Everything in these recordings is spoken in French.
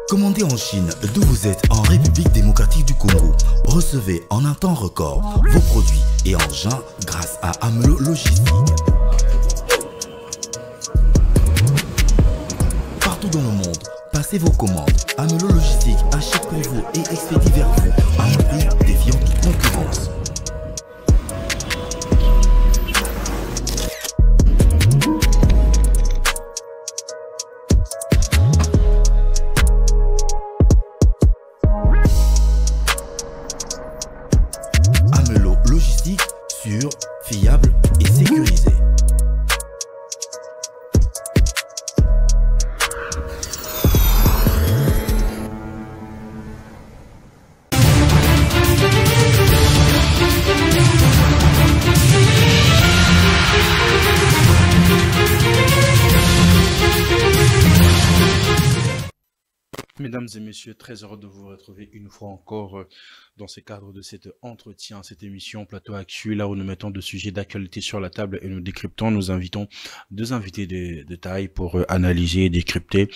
Commandez en Chine, d'où vous êtes en République démocratique du Congo. Recevez en un temps record vos produits et engins grâce à Amelo Logistique. Partout dans le monde, passez vos commandes. Amelo Logistique achète pour vous et expédie vers vous à un prix défiant toute concurrence. Amelo Logistique, sûr, fiable et sécurisé. Mesdames et messieurs, très heureux de vous retrouver une fois encore dans ce cadre de cet entretien, cette émission Plateau Actu, là où nous mettons deux sujets d'actualité sur la table et nous décryptons. Nous invitons deux invités de taille pour analyser et décrypter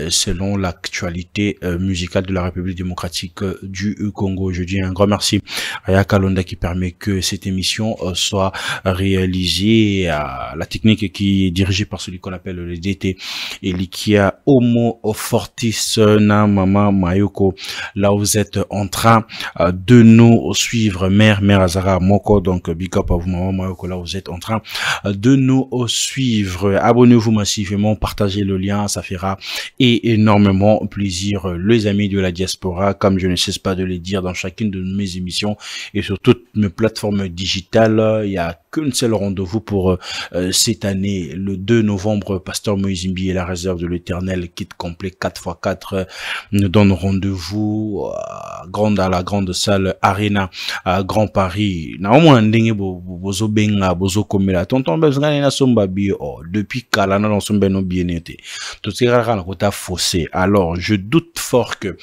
selon l'actualité musicale de la République démocratique du Congo. Je dis un grand merci à Yaka Londa qui permet que cette émission soit réalisée, à la technique qui est dirigée par celui qu'on appelle le DT et Likia Homo Fortis na Mama Mayoko. Là où vous êtes en train de nous suivre, mère Azara Moko, donc big up à vous Mama Mayoko, là où vous êtes en train de nous suivre. Abonnez-vous massivement, partagez le lien, ça fera énormément plaisir. Les amis de la diaspora, comme je ne cesse pas de le dire dans chacune de mes émissions et sur toutes mes plateformes digitales, il y a qu'un seul rendez-vous pour cette année, le 2 novembre, Pasteur Moïse Mbi et la réserve de l'Éternel, kit complet 4x4, nous donne rendez-vous à la grande salle Arena à Grand Paris. Na omo ndenge bozo benga bozo komela tonton bezanga na somba bi depuis kalana dans somba no bien été. Tout ce na kota fossé. Alors, je doute fort que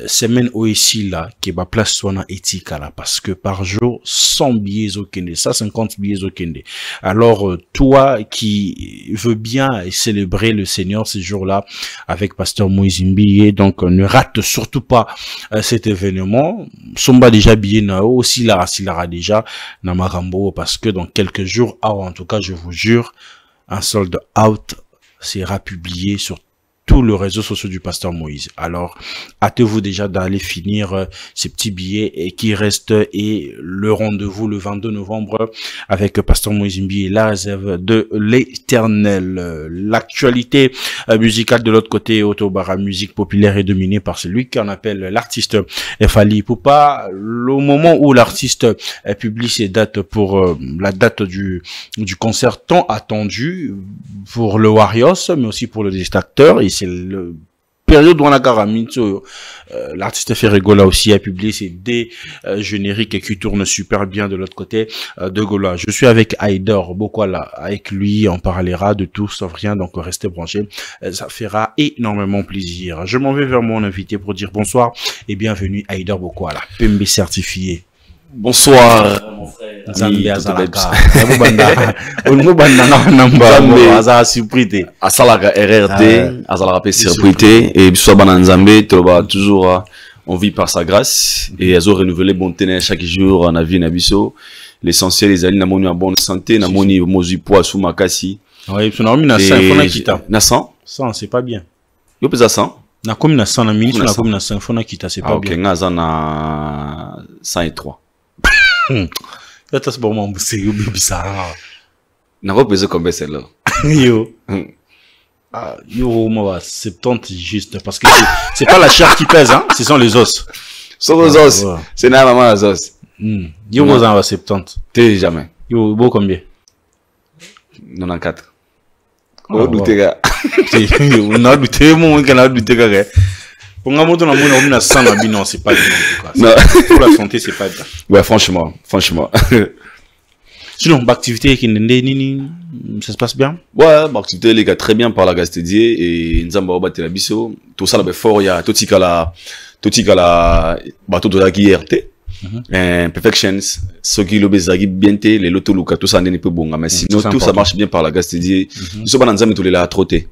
semaine ici là qui va place soit na éthique là parce que par jour 100 billets au Kende, 150 billets au Kende. Alors toi qui veux bien célébrer le Seigneur ces jours-là avec Pasteur Moïse Mbi, donc ne rate surtout pas cet événement. Somba déjà billet na aussi là déjà na Marambo parce que dans quelques jours, en tout cas je vous jure, un sold out sera publié sur tous les réseaux sociaux du Pasteur Moïse. Alors, hâtez-vous déjà d'aller finir ces petits billets et qui restent et le rendez-vous le 22 novembre avec Pasteur Moïse Mbi et la réserve de l'Éternel. L'actualité musicale de l'autre côté, Otobara, musique populaire est dominée par celui qu'on appelle l'artiste Fally Ipupa. Le moment où l'artiste publie ses dates pour la date du concert tant attendu pour le Warriors, mais aussi pour le distracteur, et c'est le période où on a Karaminto, l'artiste Ferregola aussi a publié ses deux génériques qui tournent super bien de l'autre côté de Gola. Je suis avec Aider Bokwala, avec lui on parlera de tout sauf rien, donc restez branchés, ça fera énormément plaisir. Je m'en vais vers mon invité pour dire bonsoir et bienvenue Aider Bokwala, PMB certifié. Bonsoir. Zambia Azalaka. Zambia surprise. Asalaka RRD, Azalaka surprise et soit banan Zambé, toujours on vit par sa grâce et elles ont renouvelé bonté chaque jour en avis nabiso. L'essentiel les alliés namoni en bonne santé, namoni mozi poids sous makasi. Oui, on a mis na 5 fona kita. Na 100? 100 c'est pas bien. Yo pesa 100? Na comme na 100 na minute na comme na 5 fona kita c'est pas bien. OK, ngaza na 103. Là, c'est bon, mon c'est bizarre. N'a pas pesé combien celle-là? Yo. Yo, moi, 70 juste, parce que c'est pas la chair qui pèse, hein, ce sont les os. Ce sont les os. C'est n'a pas les os. Yo, vous en avez 70. T'es jamais. Yo, beau combien? 94. Oh, douté, gars. On a douté, mon gars, on a douté, gars. Pour moi, on a 100 non, c'est pas bien. Non. Pour la santé, c'est pas bien. Ouais, franchement. Sinon, l'activité qui ça se passe bien? Ouais, l'activité, les gars, très bien par la Gastédier et Nzamba Obate Bisso. Tout ça, là, fort, il y a tout la bateau de la IRT. Perfections, ce qui le bezagi bien té, les loto luka, tout ça n'est pas bon, mais sinon tout ça marche bien par la gaz, c'est-à-dire, nous sommes dans un tous les là à trotter.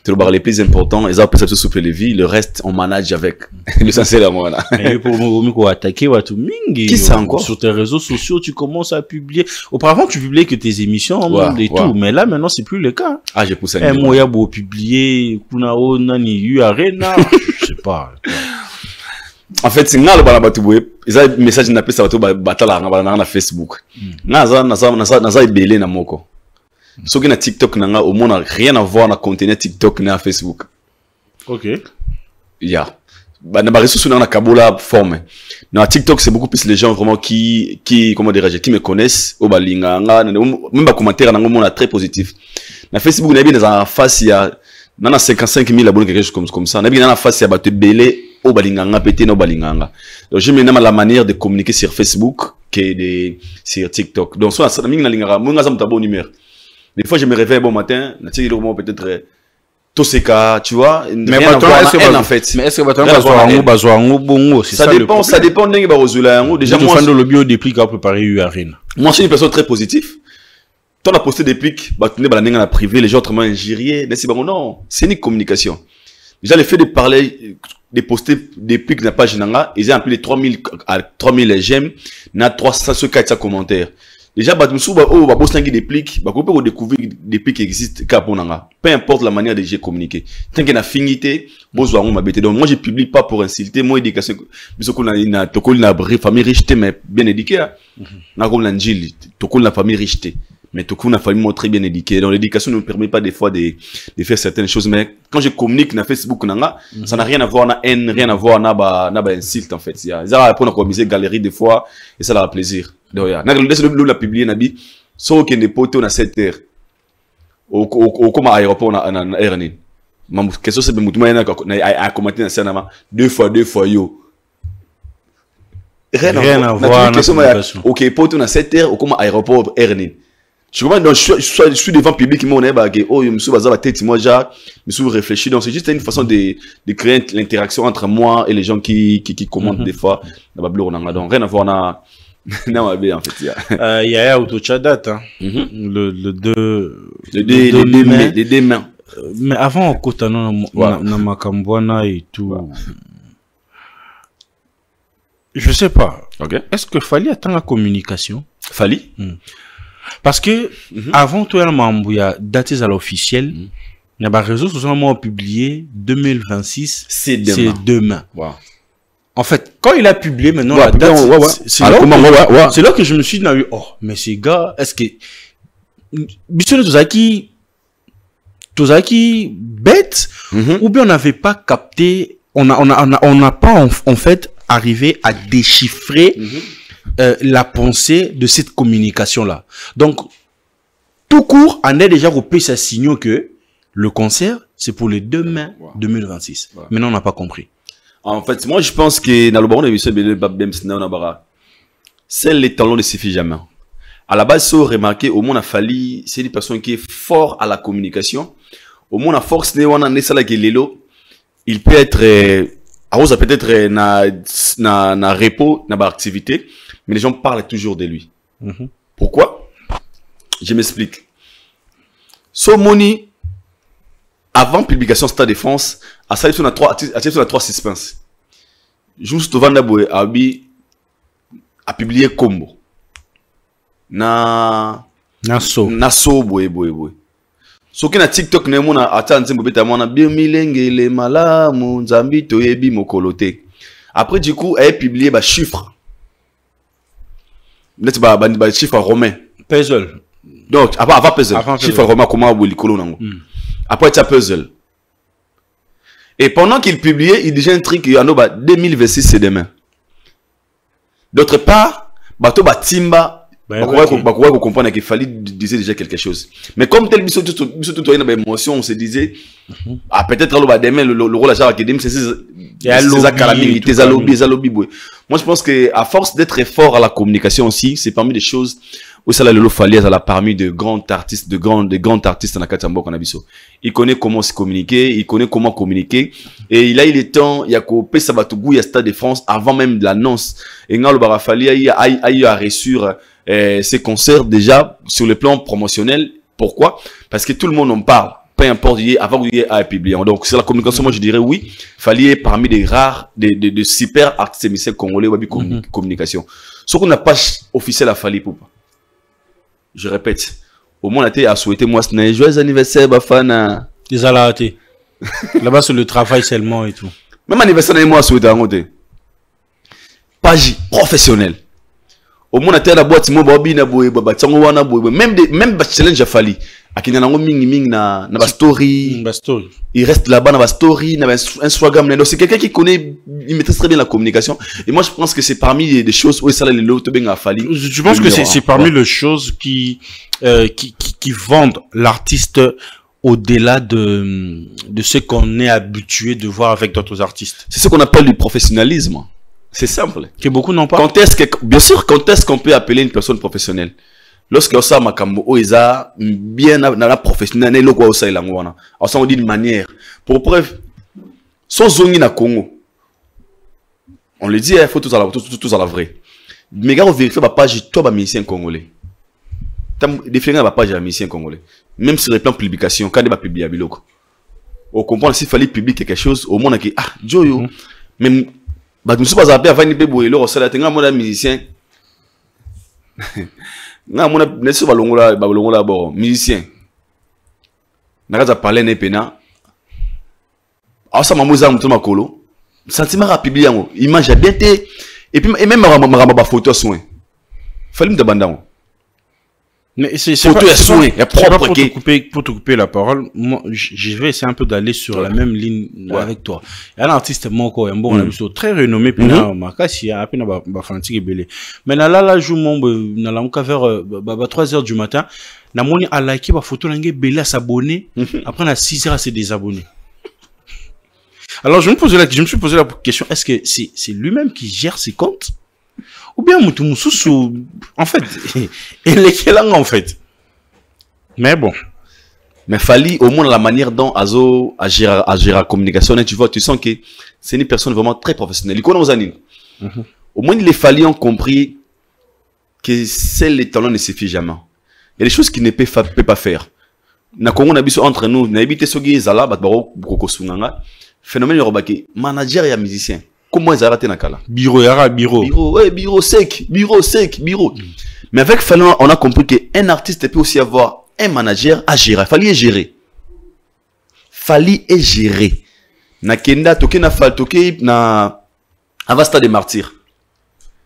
C'est le les plus importants, ils ont peut-être souffler les vies, le reste, on manage avec. L'essentiel à moi, là. Et pour attaquer, qui ça encore? Sur tes réseaux sociaux, tu commences à publier. Auparavant, tu publiais que tes émissions, et tout. Mais là, maintenant, c'est plus le cas. Ah, j'ai poussé un moi, il y a beau publier, Kunao, Nani, Arena, je sais pas. En fait, c'est nga le balabatoué. Ils ont un message n'a pas ça va batala na Facebook. Naza ibele na moko. Ce qui na TikTok n'a au moins rien à voir na contenu TikTok na Facebook. Ok. Yeah. Bah na réseaux sociaux na kabola forme. Na TikTok c'est beaucoup plus les gens vraiment qui comment dirais-je qui me connaissent au balinga même ba commentaire na ngomona très positif. Na Facebook na bien dans face il y a na 55 000 abonnés quelque chose comme ça. Na bien na face il y a ba te belé au balinganga pété no balinganga. Donc je me la manière de communiquer sur Facebook que sur TikTok. Donc soit ça na minga lingara mo nga za mtabo numéro. Des fois, je me réveille bon matin, peut-être tout ces cas, tu vois. Mais en fait. Mais est-ce que ça dépend d'un gars déjà moi je le bio déplique à préparer Urine. Moi je suis une personne très positive. Toi on a posté des pics, bah tu n'es pas la privé, les gens autrement ingériés, mais c'est bon non, c'est une communication. Déjà le fait de parler, de poster des pics n'a pas gênant, ils ont plus de 3000 j'aime, n'a 300 commentaires. Déjà, bah, des plics, bah, on peut découvrir des plics qui existent, peu importe la manière de communiquer. Tant qu'il y a affinité, donc, moi, je publie pas pour insulter, moi, éducation, famille riche, mais bien éduquée, la famille riche, mais tout la famille très bien éduquée. Donc, l'éducation ne me permet pas des fois de faire certaines choses, mais quand je communique sur Facebook, ça n'a rien à voir, na haine, rien à voir, na insulte, en fait. Ça, pour nous galerie des fois, et ça a plaisir. Donc, il a publié Nabi, sauf qu'il n'est pas au 7 heures. Au aéroport na Ernin. Qu'est-ce que c'est que a commenté dans deux fois yo. Rien à voir. Ok, pour au 7 heures au aéroport Ernin. Je suis devant le public qui m'a dit oh, je me suis basé la tête, moi, je me suis réfléchi. Donc, c'est juste une façon de créer l'interaction entre moi et les gens qui commentent des fois. Donc, rien à voir. Non, en fait, il y a Autochadat, hein. Le 2 mai. Mais avant, on côté na Makambwana et tout. Je sais pas. Okay. Est-ce que Fali attend la communication? Fali? Parce que, avant tout, il y a daté à l'officiel. Il y a des réseaux sociaux publié 2026. C'est demain. Wow. En fait, quand il a publié maintenant la date, c'est là que je me suis dit, oh, mais ces gars, est-ce que Bissonne Tozaki bête, ou bien on n'avait pas capté, on n'a pas en fait arrivé à déchiffrer la pensée de cette communication-là. Donc, tout court, on a déjà repris ces signaux que le concert, c'est pour le 2 mai 2026. Maintenant, on n'a pas compris. En fait, moi, je pense que dans le baron de c'est les talents ne suffisent jamais. À la base, faut remarquer, au moins, Fali, c'est une personne qui est fort à la communication. Au moins, la force, il peut être, peut-être, na repos, na activité, mais les gens parlent toujours de lui. Pourquoi? Je m'explique. Moni, avant publication Stade de France, à ça, il y a 3 suspens. Juste avant d'abord, a publié Combo. Naso boy. So que na TikTok ne mona atanze mbobeta mona biomilengele malamu nzambi toyebi mokolote. Après du coup, elle a publié ba chiffres. Net ba chiffres romains. Puzzle. Donc avant puzzle. Chiffres romains comment vous likolo nango. Après tu as puzzle. Et pendant qu'il publiait, il disait un truc il y en a 2026 c'est demain. D'autre part, bato ba timba vous comprenez qu'il fallait dire déjà quelque chose. Mais comme tel biso tout une émotion, on se disait ah peut-être demain le rôle à Jacques Kedem c'est ça calamité, ça lobby. Moi je pense que à force d'être fort à la communication aussi, c'est parmi les choses Où ça là le Fally a parmi de grands artistes, de grands artistes dans la Katambo Kanabiso. Il connaît comment se communiquer, il connaît comment communiquer. Et il a eu le temps, il y a coupé Sabatougou, il y a Stade de France, avant même de l'annonce. Et quand le Barafali a eu à réussir ses concerts déjà sur le plan promotionnel. Pourquoi? Parce que tout le monde en parle. Peu importe, avant qu'il y ait à publier. Donc, sur la communication, moi, je dirais oui. Fally parmi des rares, de super artistes émissaires congolais, communication. Ce qu'on n'a pas officiel à Fally pour pas. Je répète, au moins, on a été à souhaiter, moi, c'est un joyeux anniversaire, Bafana. Des alatés. Là-bas, c'est le travail seulement et tout. Même anniversaire, moi, à souhaiter, page professionnelle. Au moins, on a été à la boîte, moi, même challenge à Fally. Akina nango mingi na ba story. Il reste là-bas dans la story, na Instagram. Donc c'est quelqu'un qui connaît, il maîtrise très bien la communication. Et moi je pense que c'est parmi les choses où ça les lots bien à Fally. Je pense que c'est parmi les choses qui vendent l'artiste au-delà de ce qu'on est habitué de voir avec d'autres artistes. C'est ce qu'on appelle du professionnalisme. C'est simple. Que beaucoup n'ont pas. Bien sûr, quand est-ce qu'on peut appeler une personne professionnelle? Lorsque on sait makambo oeza bien dans la professionnelle le quoi on sait langwana on dit de manière pour preuve sans zongi na Congo on le dit il faut tout à la vraie mais gars on vérifie ma page toi ba musicien congolais tam définir ma page de musicien congolais même sur le plan publication quand il va publier biloko on comprend s'il fallait publier quelque chose au monde qui joyo même ba nous pas appelé avant ni bebo le ça la tenga moi musicien nga mona neso balongola bon musicien nakaza parler ne pena asa mamuza mutu makolo sentiment rapide yango image a bien été et puis et même ma photo soin fallait me demander mais c'est photo à soin et propre pour te couper la parole moi je vais essayer un peu d'aller sur la même ligne avec toi il y a un artiste moko un bon très renommé pena makasi a pena ba fanatique belé mais là joue mon na la muka vers 3h du matin na moni a liker ba photo ngé belé à s'abonner après à 6h à se désabonner. Alors je me suis posé la question, est-ce que c'est lui-même qui gère ses comptes ou bien Mutumusou en fait il est quel en fait. Mais bon, mais Fally au moins la manière dont Azo a géré la communication, tu vois, tu sens que c'est une personne vraiment très professionnelle. Il connaît aux années. Au moins les Fally ont compris que seul les talents ne suffit jamais. Il y a des choses qu'il ne peut pas faire. Na Congo na biso entre nous, na habité sogi zala batbaro boko sunganga. Phénomène yorobaki manager et musicien. Comment ils arrêtent nakala? Bureau sec. Mais avec Fally, on a compris qu'un artiste peut aussi avoir un manager à gérer. Fally est géré. Na kenda toke na Fally toke na Avasta des Martyrs.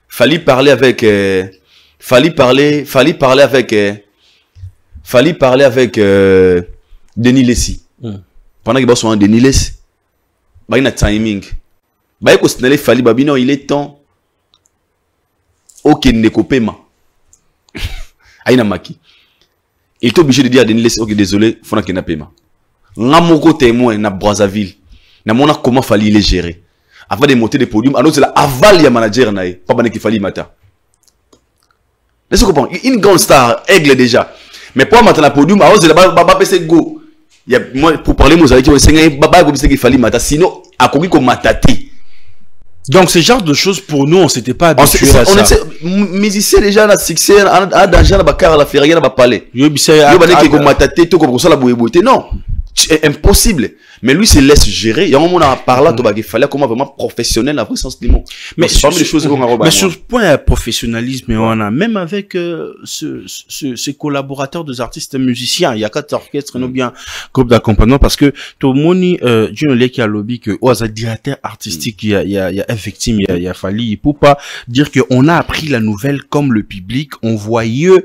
Fally parlait avec Denis Lessi. Pendant qu'il bosse sur Denis Lessi, bah il a timing. Bah il considère Fally babino il est temps. Ok ne copema. Aïna maki. Il est obligé de dire à Denis Lessi ok désolé faut na paiement. Ngamoko témoin na Brazzaville. Na mona comment Fally il est géré. Avant de monter des podiums, alors c'est la aval ya manager nae. Pas bané qui Fally mata. Laissez comprendre. Une grande star aigle déjà. Mais pour maintenant la podium, alors c'est la baba PC go. Il y a moi pour parler moi avec c'est baba go qui Fally mata sinon a koki ko matati. Donc ce genre de choses pour nous on s'était pas habitué à ça. Musicien déjà na succès a danger na bakara la feria na ba palais. Yo bané qui ko matati to ko ça la boyeboté non. C'est impossible. Mais lui se laisse gérer. Il y a un moment à parler il fallait comment vraiment professionnel à vrai sens du mot. Mais sur ce point professionnalisme on a même avec ces collaborateurs des artistes musiciens, il y a 4 orchestres ou bien groupe d'accompagnement parce que tout le monde Dieu qui a lobby que aux directeur artistique il y a victime il y a Fally pour pas dire que on a appris la nouvelle comme le public on voyait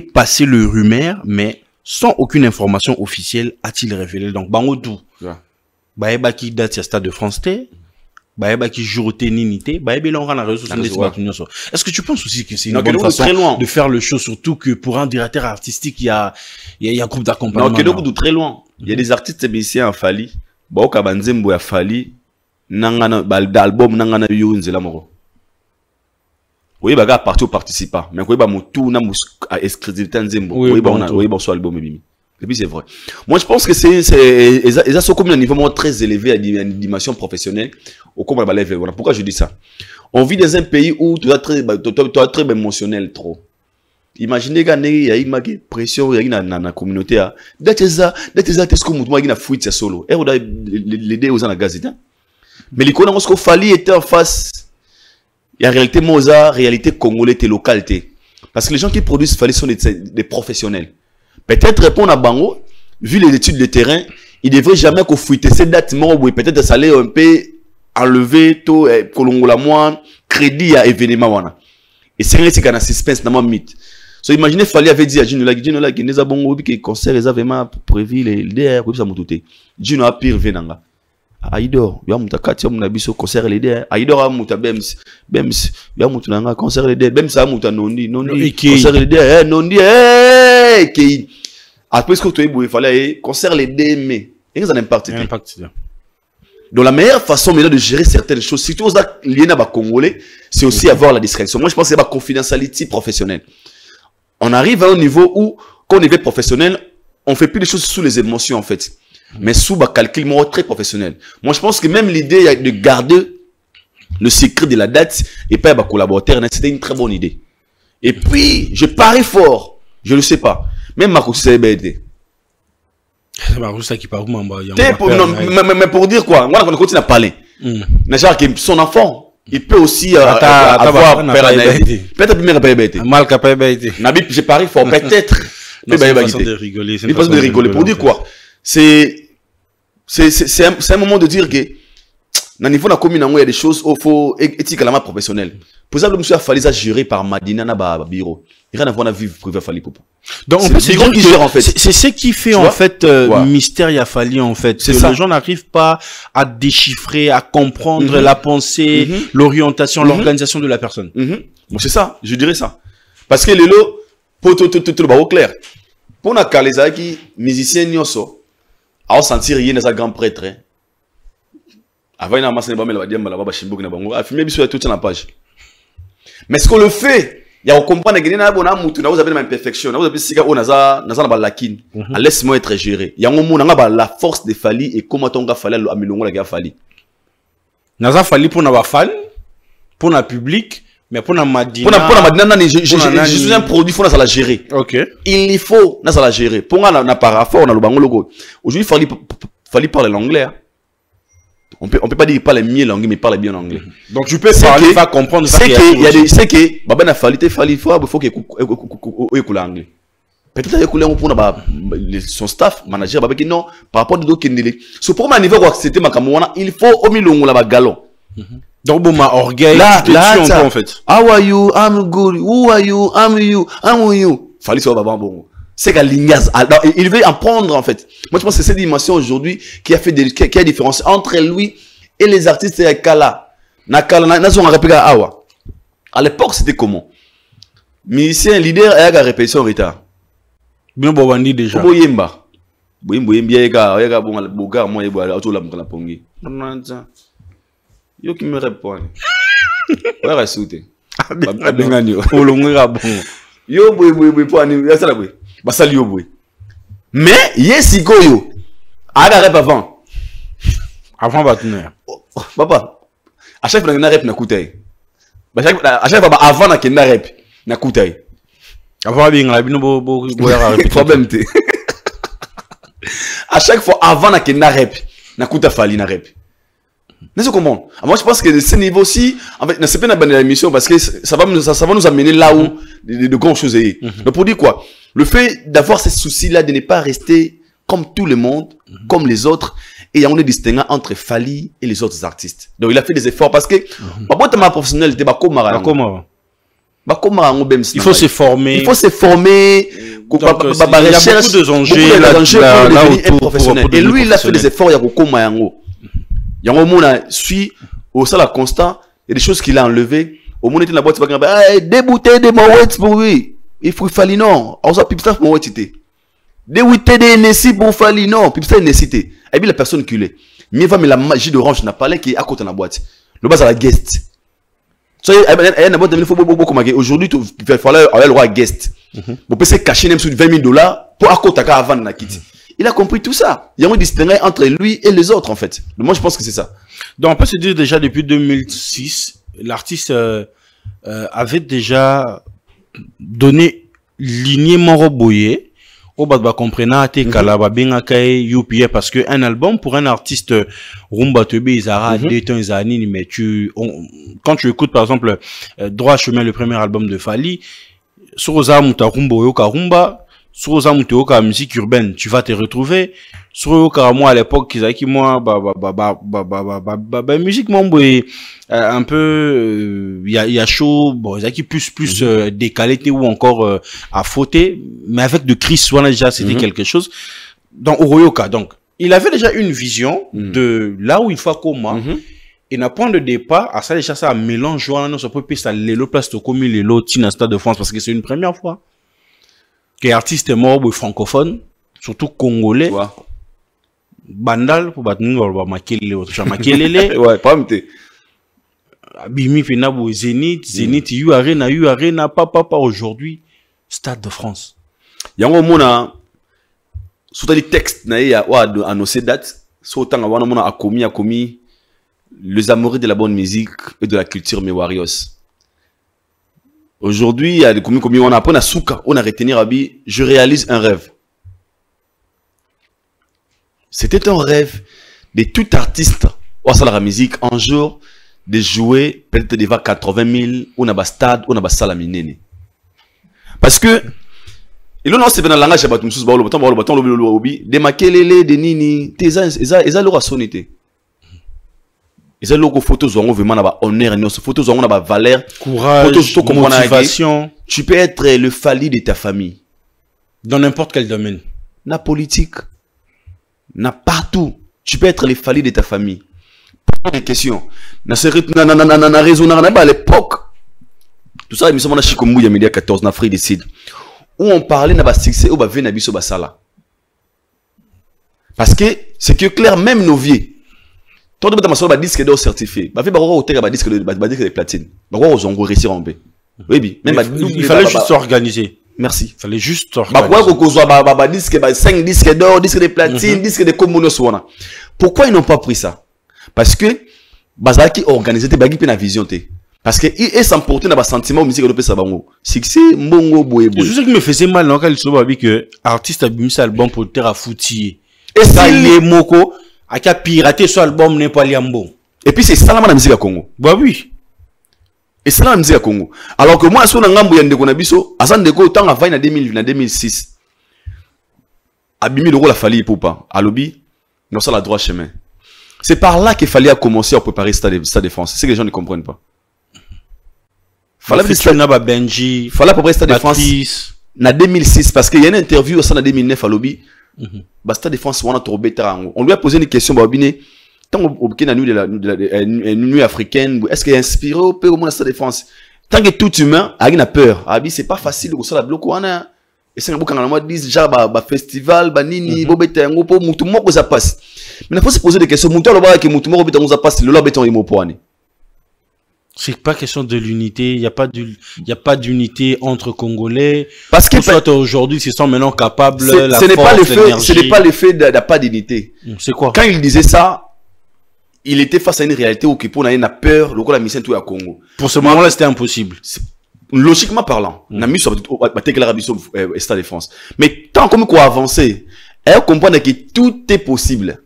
passer le rumeur mais sans aucune information officielle a-t-il révélé donc bangodou baeba qui date à Stade de France T baeba qui joue téninité baeba l'on rend réseau sociaux. Est-ce que tu penses aussi que c'est une bonne façon de faire le show surtout que pour un directeur artistique il y a un groupe d'accompagnement? Non, de très loin. Il y a des artistes musiciens à Fally baoka banzembo ya Fally nangana d'album nangana yunze la moko Oui, bah, parti au participant. Mais oui, bah, mon tour, n'a à exclusivité en Zembo. Oui, bah, on a soit album, et puis, c'est vrai. Moi, je pense que c'est, ils sont comme un niveau très élevé à une dimension professionnelle, au comme la level. Voilà. Pourquoi je dis ça? On vit dans un pays où tu es très émotionnel, trop. Imaginez qu'il y a une pression, il y a une communauté. D'être ça, qu'est-ce que moi, il y a une fuite solo. Et on a l'aider aux gens à la gazette. Mais les connaissances qu'on fallait était en face. Il y a réalité Mozart, réalité congolais, localité. Parce que les gens qui produisent Fali sont des professionnels. Peut-être répondre à Bango, vu les études de terrain, il ne devrait jamais qu'on fouille ces dates, peut-être ça allait un peu enlever tout, Kolongola moins, crédit à événement. Et c'est vrai qu'il y a un suspense dans mon mythe. So imaginez Fali avait dit à Gino là, qui n'est pas bon, que concert est vraiment prévu, les DR, comme ça m'a tout. Gino a pire venanga. Aïdor, il y a muta katia muna biso concert les DR. Aïdor a muta bems, il y a muta nanga concert les DR. Bems a muta nondi, concert les DR, nondi, qui après ce que tu es il fallait concert les DR, mais il y a un impact. Donc la meilleure façon maintenant de gérer certaines choses, surtout aux liés à Congolais, c'est aussi avoir la discrétion. Moi je pense que c'est la confidentialité professionnelle. On arrive à un niveau où, quand on est professionnel, on fait plus des choses sous les émotions en fait. Mais sous un calcul très professionnel. Moi, je pense que même l'idée de garder le secret de la date et pas un collaborateur, c'était une très bonne idée. Et puis, je parie fort, je ne sais pas. Même Marcus CBD. Mais pour dire quoi, moi, on continue à parler. Son enfant, il peut aussi avoir peut-être bien PBT. Mal PBT. Je parie fort, peut-être. C'est une façon de rigoler. C'est une façon de rigoler. Pour dire quoi? C'est un moment de dire que dans le niveau de la commune, il y a des choses où il faut éthiquement professionnel. Pour exemple, monsieur a fallu ça gérer par Madina na bureau. Il y a rien à voir à vivre privé Fali Popo. Donc en fait, c'est qui gère en fait. C'est ce qui fait en fait mystère il a fallu en fait. C'est ça. Les gens n'arrivent pas à déchiffrer, à comprendre la pensée, l'orientation, l'organisation de la personne. Bon, c'est ça, je dirais ça. Parce que les lots, pour tout au clair. Pour na kaleza qui musicien nyoso a sentir rien dans sa grand prêtre. Avant il a massé ba mela ba diamba la ba shimboki na bango a filmé biso tout sur la page. Mais ce qu'on le fait, il y a comprendre que na bona mutu na vous avez une imperfection, na vous avez sika o naza na ba lakine. Laisse-moi être géré. Il y a un moment na la force de Fali et comment tonga Fali a milongo la ga Fali. Naza Fali pour na ba fan, pour na public. Mais pour la Madina, je suis un produit, il faut la gérer. Ok. Il faut la gérer. Pour la paraphore, on a le bango logo. Aujourd'hui, il fallait parler l'anglais. On peut pas dire qu'il parle mieux l'anglais, mais il parle bien l'anglais. Donc tu peux parler, pas comprendre. C'est que, c'est que, bah ben, il faut qu'il écoute l'anglais. Peut-être qu'il écoute pour son staff, manager, bah ben, non, par rapport à d'autres qui ne so pour ma niveau accepter ma camoana, il faut au milieu la galon. Donc bon, ma orgueil, là, en fait. How are you? I'm good. Who are you? I'm you. I'm you. Fallait soit bon. C'est qu'à l'ignaz. Il veut en prendre en fait. Moi je pense que c'est cette dimension aujourd'hui qui a fait qui a différence entre lui et les artistes à Kala. Nakala, n'a pas répété Awa. À l'époque c'était comment? Musicien leader et à répétition en retard. Bien bon bandi déjà. Boyemba. Boyemba yega bon boga moi yeba auto la mkala pongi. Yo qui me répond. Ouais, rasoute. Yo boy pour ani ça la boy. Basali yo boy. Mais yesiko yo. Aga rep avant. Avant Batner. Papa. À chaque fois na rep na kutay. À chaque fois avant na kenda rep na kutay. Avant bien la bino bo ya rep. Problème té. À chaque fois avant na kenda rep na kuta Fali na rep. N'est-ce comment? Moi je pense que de ce niveau-ci, en fait, c'est pas une bonne émission parce que ça va nous amener là où de grandes choses. Donc pour dire quoi? Le fait d'avoir ces soucis-là, de ne pas rester comme tout le monde, comme les autres, et on est distinguant entre Fali et les autres artistes. Donc il a fait des efforts parce que, ma professionnalité, il faut se former. Il faut se former. Donc, il y a beaucoup de enjeux là pour professionnel. Et lui, il a fait des efforts, il y a beaucoup de il y a un moment suit au salaire constant, il y a des choses qu'il a enlevées. Au moment où il était dans la boîte, il va dire débouter des mouettes pour lui. Il faut Fali non. On s'appelle pipsta mouettes cité. Débouter des nessi pour Fali non. Pipsta nessité. Et puis la personne qui l'est. Mais va mais la magie d'orange n'a pas l'air qui est à côté de la boîte. Le bas à la guest. Aujourd'hui, il fallait aller le roi guest. Vous pouvez cacher même sous $20 000 pour accoter avant de quitter. Il a compris tout ça. Il y a un distinguo entre lui et les autres, en fait. Moi, je pense que c'est ça. Donc, on peut se dire déjà depuis 2006, l'artiste avait déjà donné lignée Moroboye au Badba Comprena te Kalaba Bengakae UPA parce que un album pour un artiste Rumba Tebe Izara Déton Izani mais quand tu écoutes par exemple Droit Chemin le premier album de Fali Suroza Muta Rumba Yoka Rumba Suroza Muta Yoka musique urbaine tu vas te retrouver Suroza moi à l'époque qui moi musique mamboé un peu il y a chaud bon qui plus décalé ou encore à fauter mais avec de Chris Swan déjà c'était quelque chose dans Oroyoka donc il avait déjà une vision de là où il faut comment et n'a point de départ à ça déjà ça mélange joint ça peut ça l'élo place comme l'élo tina Stade de France parce que c'est une première fois que artiste mort francophone surtout congolais bandal pour battre nous makele ouais pas m'te Bimi Fenabo Zénith U Arena papa aujourd'hui Stade de France yango mona surtout les textes na ya wa annoncer date sautant avant mona a commis les amoureux de la bonne musique et de la culture Mewarios. Aujourd'hui il y a des commis on apprend à souka on a retenir abi je réalise un rêve. C'était un rêve de tout artiste ou à la musique un jour de jouer peut-être devant 80 000 ou na stade ou na salle minene parce que il on c'est dans le langage batum sous baolo baton lobi de makelele de nini eza lo sonité eza logo photos ont vraiment na ba honneur nos photos ont na ba valeur courage motivation tu peux être le Fali de ta famille dans n'importe quel domaine na politique na partout tu peux être le Fali de ta famille. Des questions. Na raison à l'époque. Tout ça, il me semble que Média 14 en Afrique du Sud. Où on parlait de succès, où on venait à Basala. Parce que c'est que clair, même nos vieux. Tant de temps, disque d'or certifié. Bah, fait disque de platine. Bah, on va réussir en B. Oui, même il fallait juste s'organiser. Merci. Il fallait juste s'organiser. Bah, pourquoi disque 5 disques d'or, disque de platine, disque de communos. Pourquoi ils n'ont pas pris ça? Parce que Bazaki organisé te bagi pe na vision te parce que il s'emporter dans ba sentiment musique de pesa bango succès mbongo boye boye. C'est ce qui me faisait mal quand il se voit que artiste a bimisa album pour terre à foutier et ça il est moko a ka pirater son album n'est pas liambo et puis c'est ça la musique à Congo bah oui et c'est la musique à Congo alors que moi sur na ngambo ya ndeko na biso azan ndeko tant avant na 2000 na 2006 abimi le rôle a Fali Ipupa à lobby non ça la droit chemin. C'est par là qu'il fallait commencer à préparer Stade de France. C'est ce que les gens ne comprennent pas. Fallait préparer Stade de France en 2006 parce qu'il y a une interview au sein de 2009 à lobby. Stade de France, on lui a posé une question. Tant au Kenya, une nuit africaine, est-ce qu'il est inspiré au moins Stade de France? Tant que tout humain a une peur. C'est pas facile de la bloc. Et c'est un boucan à 10 déjà festival banini bobete ngo po mutu moko ça passe mais il faut se poser des questions mutu lo ba ke mutu moko beta ngo ça passe le lo beton imo poane c'est pas question de l'unité il y a pas d'unité entre Congolais parce que soit aujourd'hui ils sont maintenant capables ce n'est pas l'effet de pas d'unité c'est quoi quand il disait ça il était face à une réalité où pour na peur le la mission tout à Congo pour ce moment là c'était impossible. Logiquement parlant, on a mis sur le Stade de France. Mais tant qu'on peut avancer, elle comprend que tout est possible.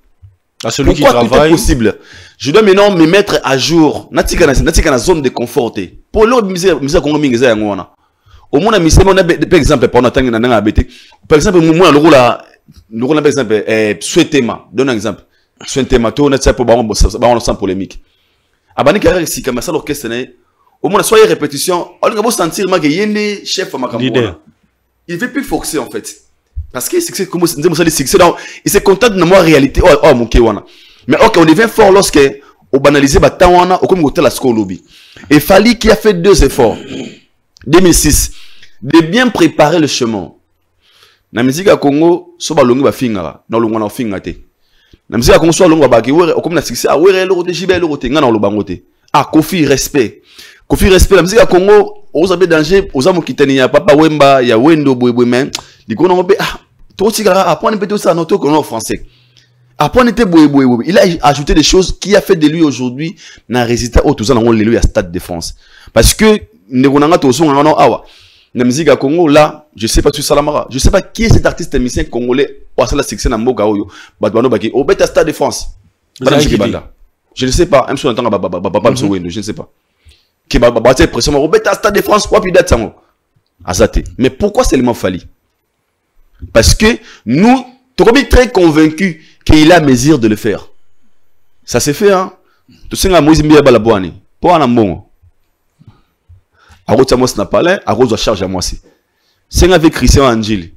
À celui pourquoi qui travaille, tout est possible? Je dois maintenant me mettre à jour. Natika na zone de confort. Pour l'autre mise Congo mingi za ngona. Au moins mise on a par exemple pendant temps na abete. Par exemple moi le rôle par exemple Souetema, donne un exemple. Souetema to na tsa pour ba sans polémique. Abani carré si comme ça l'orchestre au moins soit répétition on va sentir que yende chef makambo il veut plus forcer en fait parce que c'est comme ça dit succès donc il se contente de moi réalité oh mon wana mais OK on devient fort lorsque on banalise ba tawana au comme hôtel la lobby et Fali qui a fait 2 efforts 2006 de bien préparer le chemin na musique à Congo so ba longi ba finga na longo na finga te na musique à Congo so longo ba ki comme na succès a were le roté jibe le roté ngana lo bangote ah Kofi respect Kofi respect la musique à Congo, aux abe danger, aux amours qui tenaient Papa Wemba, ya Wendo Bouboumen, dit qu'on a toi aussi apprendre peut-être ça notre en français. Apprendre était Bouboué. Il a ajouté des choses qui a fait de lui aujourd'hui n'a résultat au tout ça dans le Stade de France. Parce que Negonanga Toson en awa. La musique à Congo là, je sais pas tu Salamara, je sais pas qui est cet artiste musicien congolais ou ça la section na Mboka Oyo, Badwano Baki, au Beta Stade de France. Je ne sais pas, même si on entend Baba Msowendo, je ne sais pas. Qui va battre pression au Beta Stade de France, quoi puis d'être ça. Azate. Mais pourquoi c'est le mot Fali? Parce que nous, sommes très convaincus qu'il a mesure de le faire. Ça s'est fait, hein. Tu sais, Moïse Mbia Balabouani. Pour un bon. Arrose Amos n'a pas l'air, Arrose charge à moi aussi. C'est avec Christian Angel.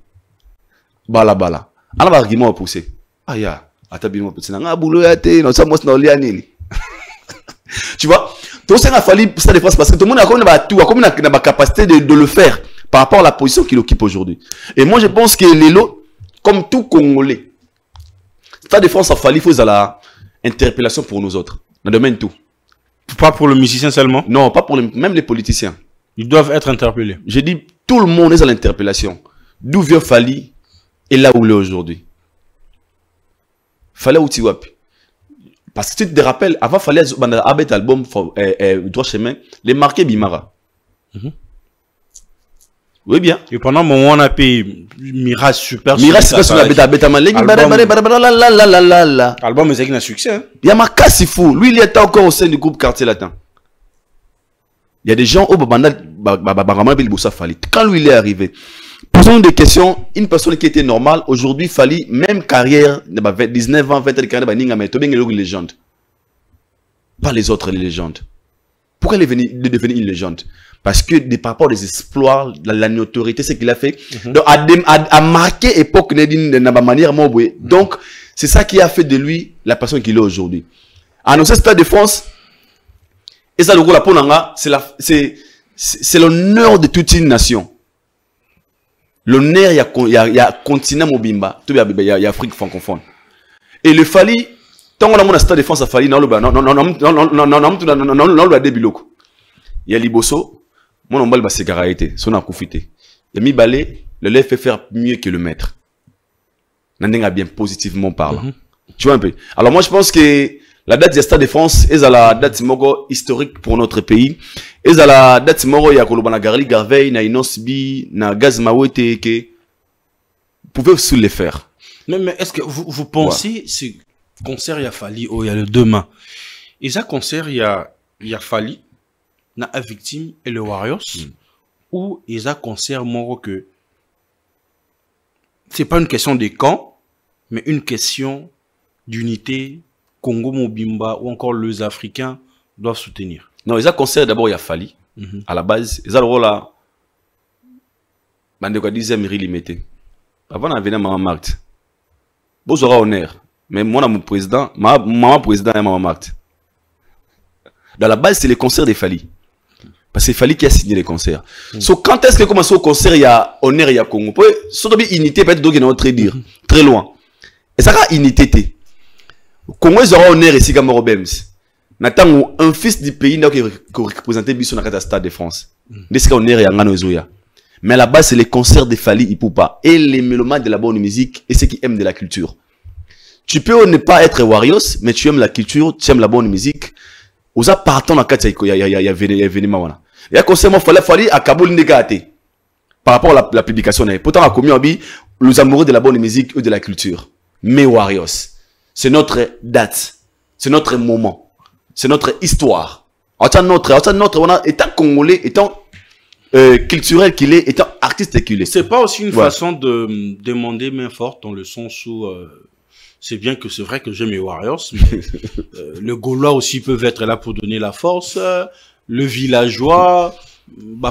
Bala. Alors, l'argument a poussé. Ah, ya. Atabino poussé. N'a boulot à te, non, ça m'a lianili. Tu vois? Tout ça a fallu ça de France parce que tout le monde a comme la capacité de le faire par rapport à la position qu'il occupe aujourd'hui. Et moi, je pense que Lelo, comme tout Congolais, Stade de France a fallu faire la interpellation pour nous autres. Dans le domaine tout. Pas pour le musicien seulement? Non, pas pour même les politiciens. Ils doivent être interpellés. J'ai dit, tout le monde est à l'interpellation. D'où vient Fali et là où il est aujourd'hui. Fallait où tu vois. Parce que tu te rappelles, avant Fali a un album droit chemin, les marqués Bimara. Oui, bien. Et pendant mon moment, on a payé Mirage Super. Mirage Super sur la bêta album est un succès. Il y a Maka Sifou. Lui, il était encore au sein du groupe Quartier Latin. Il y a des gens au Babanda, quand lui il est arrivé, posons des questions, une personne qui était normale, aujourd'hui, Fali, même carrière, 19 ans, 20 ans de carrière, il est une légende. Pas les autres les légendes. Pourquoi il est devenu une légende? Parce que par rapport aux exploits, la notoriété, ce qu'il a fait, donc, a marqué époque de manière mobile. Donc, c'est ça qui a fait de lui la personne qu'il est aujourd'hui. À nos Stade de France, et ça, le rôle c'est l'honneur de toute une nation. L'honneur, il y a continent Mobimba, il y a Afrique francophone. Et le Fali, tant qu'on a mon Stade de France à Fali, non, il y a Liboso, mon nom c'est Garaïté, son a profité. Il y a mis balé, le lait fait faire mieux que le maître. N'en bien positivement parlant. Tu vois un peu. Alors moi je pense que la date du Stade de France est à la date historique pour notre pays. Et à la date il y a Kolobana Garli Garvey, na Inosbi, na Gazmawete que vous pouvez sous les faire. Mais est-ce que vous pensez ce concert il y a Fali il y a le demain. Et ça concert il y a Fali na a victime et le Warriors ou ils a concert moro que c'est pas une question de camp mais une question d'unité. Congo Mobimba ou encore les Africains doivent soutenir. Non, ils ont concert d'abord il y a Fali à la base ils ont le rôle là bande quoi dixième limité avant on venait maman Marthe vous aurez honneur mais moi mon président maman président et maman Marthe dans la base c'est les concerts de Fali. Parce que c'est Fali qui a signé les concerts. So, quand est-ce que commence au concert, il y a honneur, il y a Congo. Surtout unité, peut-être donc il y a très dire, très loin. Et ça a unité. Congo, ils auront honneur ici comme Robems. N'attend un fils du pays qui représentait Bisson à Stade de France. Dès que honneur, il y a un Ozoya. Mais à la base, c'est les concerts de Fali Ipupa et les mélomanes de la bonne musique et ceux qui aiment de la culture. Tu peux ne pas être Warriors, mais tu aimes la culture, tu aimes la bonne musique. Aux appartants dans le il y a événement. Il y a concernant Fali à Kaboul Ndegate par rapport à la publication. Pourtant, on a commis les amoureux de la bonne musique ou de la culture. Mais Warriors, c'est notre date, c'est notre moment, c'est notre histoire. Étant congolais, étant culturel qu'il est, étant artiste qu'il est. C'est pas aussi une façon de demander main forte dans le sens où c'est bien que c'est vrai que j'aime les Warriors, mais le Gaulois aussi peuvent être là pour donner la force. Le villageois,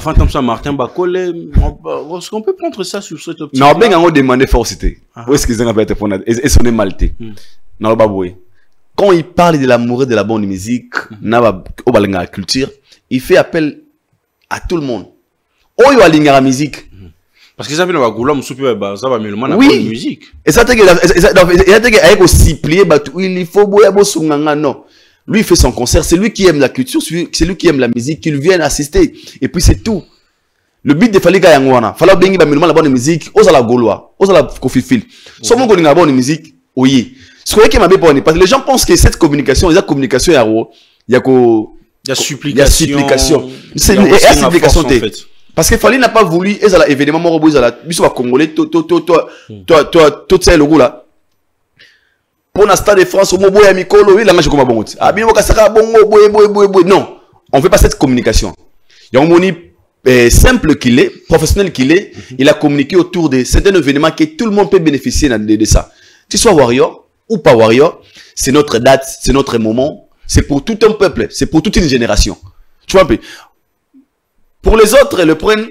Fantam Saint-Martin, Bakole, est-ce qu'on peut prendre ça sur cette optique? Non, ben on demande forcité. Où est-ce qu'ils ont fait pour et sonner maltais? Non, le baboué. Quand il parle de l'amour de la bonne musique, de la culture, il fait appel à tout le monde. Oh, il y a la musique. Parce que ça fait le Gaulois, ça va mieux la bonne musique. Et ça, il y a aussi plié, il faut boire, non. Lui, il fait son concert. C'est lui qui aime la culture, c'est lui qui aime la musique, qu'il vienne assister. Et puis, c'est tout. Le but de Fally Gayangwana, Fala Bengi ba minuma la bonne musique, osa la Gaulois, osa la Kofi Phil. Somme qu'on a la bonne musique, oui. Ce qui m'a bien parce que les gens pensent que cette communication, il y a supplication. Il y a supplication. C'est une supplication en fait. Parce que Fally n'a pas voulu, et ça l'événement morobo, ça la, biso congolais, toi, tu le goût là. Pour la Stade de France, au Mobo et Mikolo, il a mangé comme un bon. Ah, bien, non, on ne fait pas cette communication. Il y a un moni simple qu'il est, professionnel qu'il est, il a communiqué autour de certains événements que tout le monde peut bénéficier de ça. Que ce soit Warrior ou pas Warrior, c'est notre date, c'est notre moment, c'est pour tout un peuple, c'est pour toute une génération. Tu vois un peu. Pour les autres, le prennent.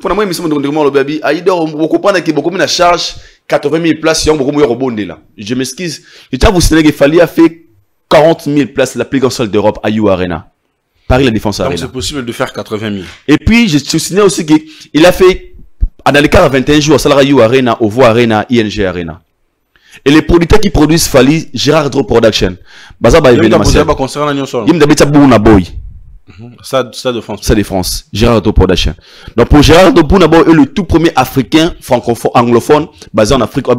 Pour moi, le baby, on comprend qu'il y a beaucoup de charge, 80 000 places, il y a beaucoup de rebondés là. Je m'excuse. Je t'avoue, qu'il fallait a fait 40 000 places, la plus grande salle d'Europe à You Arena. Paris La Défense Arena. Donc c'est possible de faire 80 000. Et puis, je te signale aussi qu'il a fait, dans les cas 21 jours, Salara You Arena, Ovo Arena, ING Arena. Et les producteurs qui produisent Fally, Gérard Draw Production. Baza ba événement. Stade de France. Stade de France. Gérard Draw Production. Donc pour Gérard Draw Production, est le tout premier africain francophone, anglophone, basé en Afrique. Oui,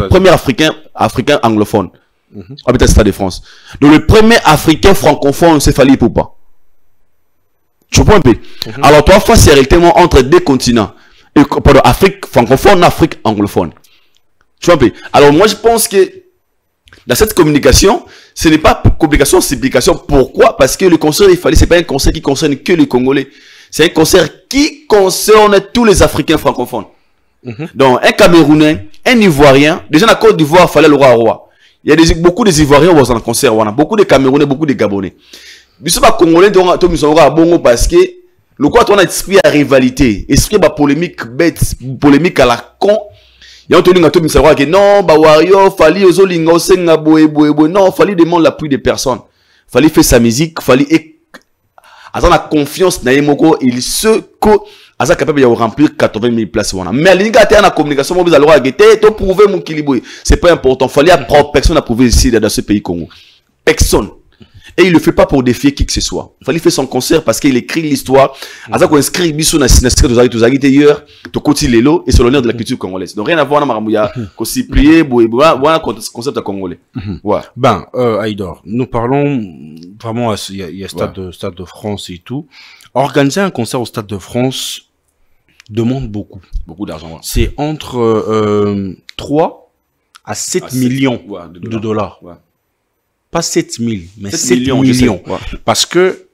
premier africain anglophone. Habitat Stade de France. Donc le premier africain francophone, c'est Fally Ipupa. Tu vois un peu. Alors toi, face c'est réellement entre deux continents. Pardon, Afrique francophone, Afrique anglophone. Tu vois un peu. Alors moi je pense que dans cette communication, ce n'est pas communication, c'est publication. Pourquoi? Parce que le concert il fallait, c'est pas un concert qui concerne que les Congolais. C'est un concert qui concerne tous les Africains francophones. Donc un Camerounais, un Ivoirien, déjà dans la Côte d'Ivoire, fallait le roi. Il y a beaucoup de Ivoiriens dans le concert, beaucoup de Camerounais, beaucoup de Gabonais. Mais ce pas Congolais, donc ils sont à Bongo parce que le quoi on a esprit à rivalité, esprit à polémique bête, polémique à la con. Il y a un truc que non, bah Wario, Fally ozolinga osenga boe. Non, Fally demande l'appui des personnes. Fally fait sa musique, Fally attend la confiance dans Yemoko, il se co asa capable de remplir 80 000 places. Mais l'inga a la communication, vous allez voir, to prouver mon kiliboui. C'est pas important. Fally a personne à prouver ici dans ce pays Congo. Personne. Et il le fait pas pour défier qui que ce soit. Fally fait son concert parce qu'il écrit l'histoire. Asa qu'on inscrit biso na sinestre de d'ailleurs, to koti lelo et c'est l'honneur de la culture congolaise. Donc rien à voir na maramouya, ko si prier, voilà concept congolais. Ouais. Ben, Aïdor, nous parlons vraiment, il y a Stade de France et tout. Organiser un concert au Stade de France demande beaucoup. Beaucoup d'argent. Ouais. C'est entre 3 à 7 millions de dollars. Ouais. Pas 7 000, mais 7 millions. Ouais. Parce que,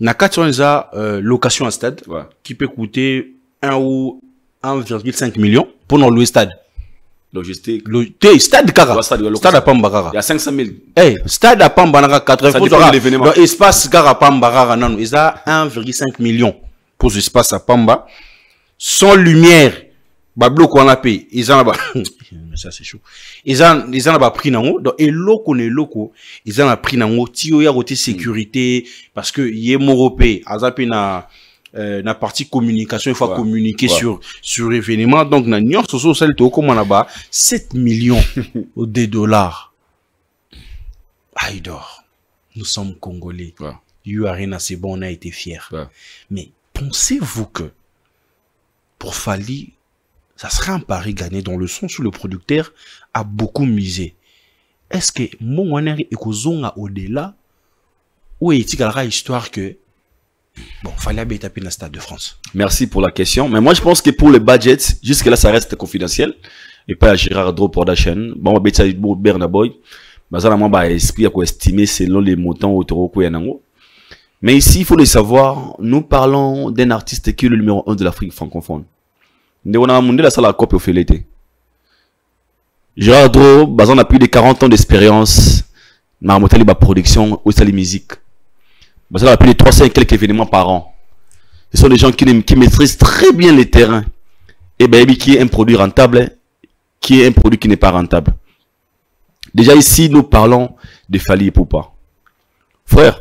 Nakatonza, location à stade, qui peut coûter 1 ou 1,5 million pour nous louer stade. Logistique. Stade Kara. Stade à Pambagara. Il y a 500 000. Hey, stade à Pambagara, 80 000. Donc, espace Kara Pambagara, non, ils ont 1,5 million pour l'espace à Pamba. Sans lumière. Bablo qu'on a payé, ils en ont ça c'est chaud. Ils en ont pris dans donc et loco ne loco, ils en ont pris dans tio ya côté sécurité parce que yé moropé, azapé na partie communication, il faut communiquer sur l'événement donc na nyor soso celle to comme là-bas 7 millions de dollars. Aïdor, nous sommes congolais. You Arena c'est bon, on a été fiers. Mais pensez-vous que pour Fally ça serait un pari gagné dans le sens où le producteur a beaucoup misé. Est-ce que mon est au-delà ou est-il la histoire que bon, Fally a tapé dans le Stade de France? Merci pour la question. Mais moi, je pense que pour le budget, jusque-là, ça reste confidentiel. Et pas à Gérard Draw Production. Bon, on va dire Bernaboy. Esprit à estimer selon les montants autour de mais ici, il faut le savoir, nous parlons d'un artiste qui est le numéro 1 de l'Afrique francophone. On a monté la salle à copie au félété. Gérard Draw, on a plus de 40 ans d'expérience dans la production ou la musique. On a plus de 300 et quelques événements par an. Ce sont des gens qui maîtrisent très bien les terrains. Et bien, qui est un produit rentable, qui est un produit qui n'est pas rentable. Déjà ici, nous parlons de Fally Ipupa. Frère,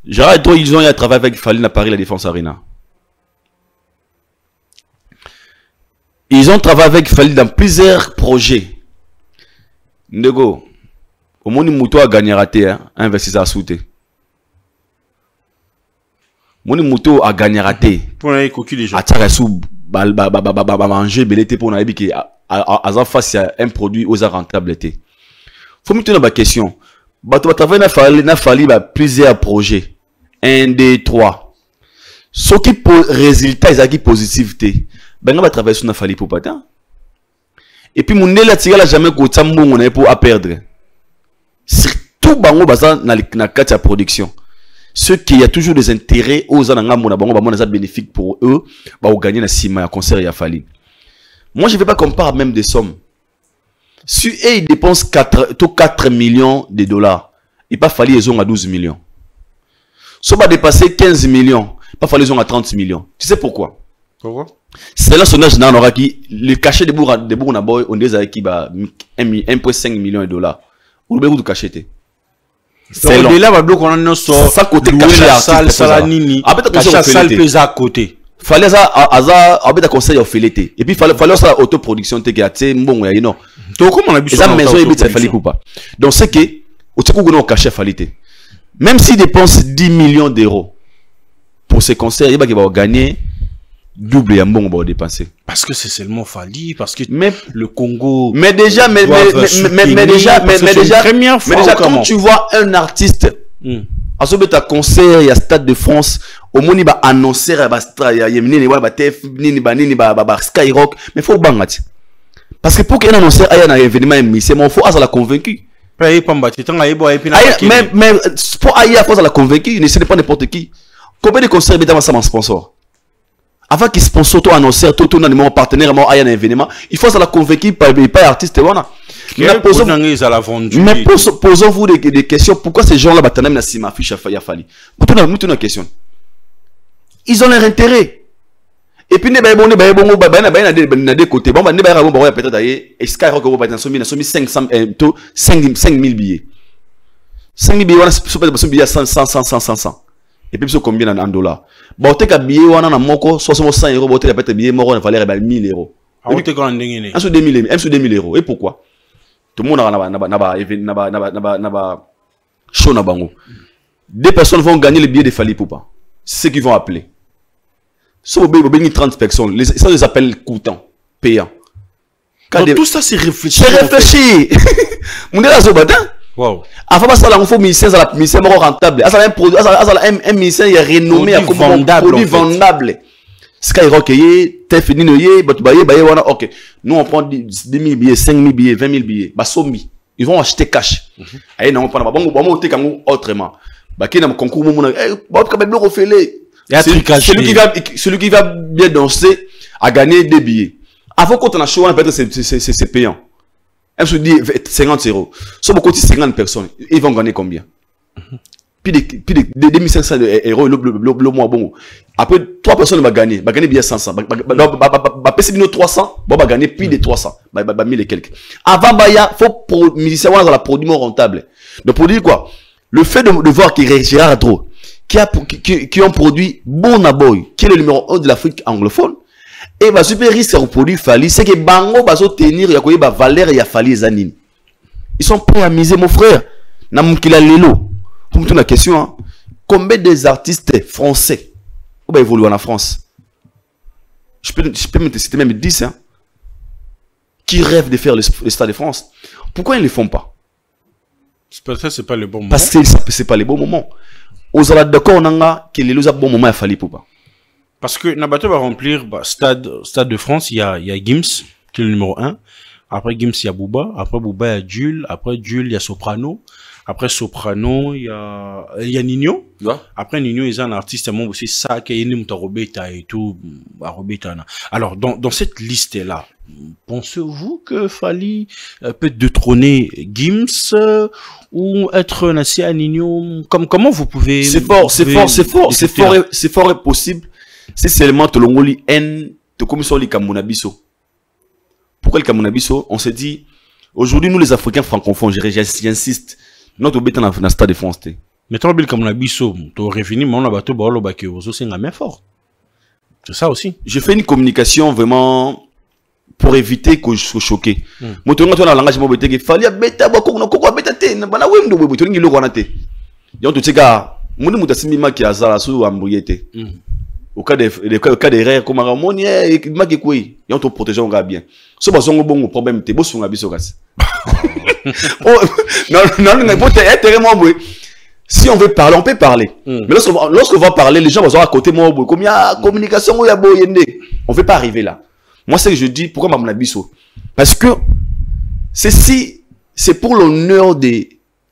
Gérard Draw, ils ont travaillé avec Fally à Paris La Défense Arena. Ils ont travaillé avec Fally dans plusieurs projets. Nego, Au moins, Mouto a gagné raté, hein, investisseur à sauter. Mon Mouto a gagné raté. Pour les coquilles déjà. A Tarassou, manger, belleté pour n'aller qui à face à un produit aux rentable. Faut me tenir ma question. Bato travail n'a fallu plusieurs projets. 1, 2, 3. Ce qui pour résultat est qui positivité. Ben on va travailler sur n'a fallu pour pas. Et puis mon nez tira la jamais qu'au tambo on est pour à perdre. Surtout bango basa na carte à production. Ceux qui a toujours des intérêts aux ananga mona bango ba mona bénéfique pour eux, ba ou gagner na sima concert il a fallu. Moi je vais pas comparer même des sommes. Si ils dépensent 4 millions de dollars, il pas fallu ils ont à 12 millions. Si on va dépasser 15 millions, pas fallu ils ont à 30 millions. Tu sais pourquoi? Pourquoi? C'est là sondage dans aura qui le cachet de Bourna Boy on des qui ba 1,5 million de dollars. Ou le de cacheté. C'est là va bloquer on a ça côté caché la salle salanini. Caché salle pesa à côté. Fallait ça abeta conseil au fileté. Et puis fallait ça autoproduction te qui a té bon ya non. Donc comment on a bu ça maison et ça fallait pas. Donc c'est que au tiko gono caché fallait. Même s'il dépense 10 millions d'euros pour ces concerts, il va gagner double et un bon va dépenser. Parce que c'est seulement Fali, parce que le Congo. Mais déjà, quand tu vois un artiste, à ce moment concert, il y a Stade de France, au moins il va annoncer, il y a Skyrock, mais il faut bangat. Parce que pour qu'un annonceur ait un événement, c'est mon faut la convaincu. Mais pour aller à force à la convaincu, ne c'est pas n'importe qui. Combien de concerts est ça mon sponsor? Avant qu'il sponsor toi annonceur tout mon partenaire à un événement, il faut ça la convaincre pas artiste voilà. Mais posons-vous des questions. Pourquoi ces gens-là battent même si ma fiche a fallu? Pour une question. Ils ont leur intérêt. Et puis des côtés. Bon peut-être d'ailleurs Skyrock va être 5000 billets. 5000 billets on billets 100. Et puis combien en dollars? Bon, tu as billet ou en moko 100 euros, bon, tu as peut-être billet moko, il fallait 1000 euros. Ah oui, tu as gagné. 2000 euros. Et pourquoi? Tout le monde a show na bango. Deux personnes vont gagner le billet de Fali Poupa. C'est ce qu'ils vont appeler. Si vous avez 30 personnes, ça les appelle coûtant, payant. Tout ça c'est réfléchi. C'est réfléchi. Mon gars, wow. Avant ça, il faut ministère rentable. Un ministère est renommé comme produit vendable. Skyrock, ok. Nous on prend 10 000 billets, 5 000 billets, 20 000 billets. Ils vont acheter cash. Aïe, non, pas autrement. Celui qui va bien danser a gagné des billets. Avant quand on a show, c'est payant. Elle se dit 50 euros. Sauf beaucoup de 50 personnes. Ils vont gagner combien? Puis de 2500 euros le mois bon. Après 3 personnes vont gagner bien 500. Bah passer 300, bon va gagner plus de 300. Bah 1000 et quelques. Avant il faut pour musicien dans la produit rentable. Donc pour dire quoi? Le fait de voir qu'il Gérard Dro qui ont produit Bonaboy, qui est le numéro 1 de l'Afrique anglophone. Et va super risque au produit Fali, c'est que Bango va tenir ya koyeba valeur ya Fali zanini. Ils sont prêts à miser mon frère. Namukila lelo. Pour me la question hein. Combien des artistes français ou va évoluer en France? Je peux me citer même 10 hein, qui rêvent de faire le Stade de France. Pourquoi ils ne le font pas? Peut-être c'est pas le bon moment. Parce que c'est pas le bon moment. Aux alas d'accord nanga que les bon moment à Fali Poupa. Parce que Nabato va remplir Stade de France, il y a Gims, qui est le numéro 1. Après Gims, il y a Booba. Après Booba, il y a Jules. Après Jules, il y a Soprano. Après Soprano, il y a Nino. Ouais. Après Nino, il y a un artiste aussi, ça, qui est Robeta et tout. Alors, dans cette liste-là, pensez-vous que Fali peut détrôner Gims ou être nassé à Nino? Comment vous pouvez... C'est fort et possible. C'est seulement te l'ongoli N, te comme sur les Kamunabiso. Pourquoi le Kamunabiso? On se dit, aujourd'hui, nous les Africains francophones, j'insiste, notre bête dans le Stade de France. Mais toi, le Kamunabiso, tu aurais fini, mais on a battu Baolo Bakio, c'est la main forte. C'est ça aussi. Je fais une communication vraiment pour éviter que je sois choqué. Moi, tu as un langage qui fallait bêta, quoi bêta, bana wem de tu n'as pas été. Donc, tu sais, gars, moi, je suis qui a ça sous embrouillé. Au cas d'erreur, comme un harmonie, et ma qui quoi, et on te protège, on va bien. Ce n'est pas un bon problème, tu es beau sur la bisogas. Non, si on veut parler, on peut parler. Mais lorsqu'on va parler, les gens vont à côté moi, comme il y a communication, on ne veut pas arriver là. Moi, c'est que je dis, pourquoi ma biso? Parce que ceci, c'est pour l'honneur de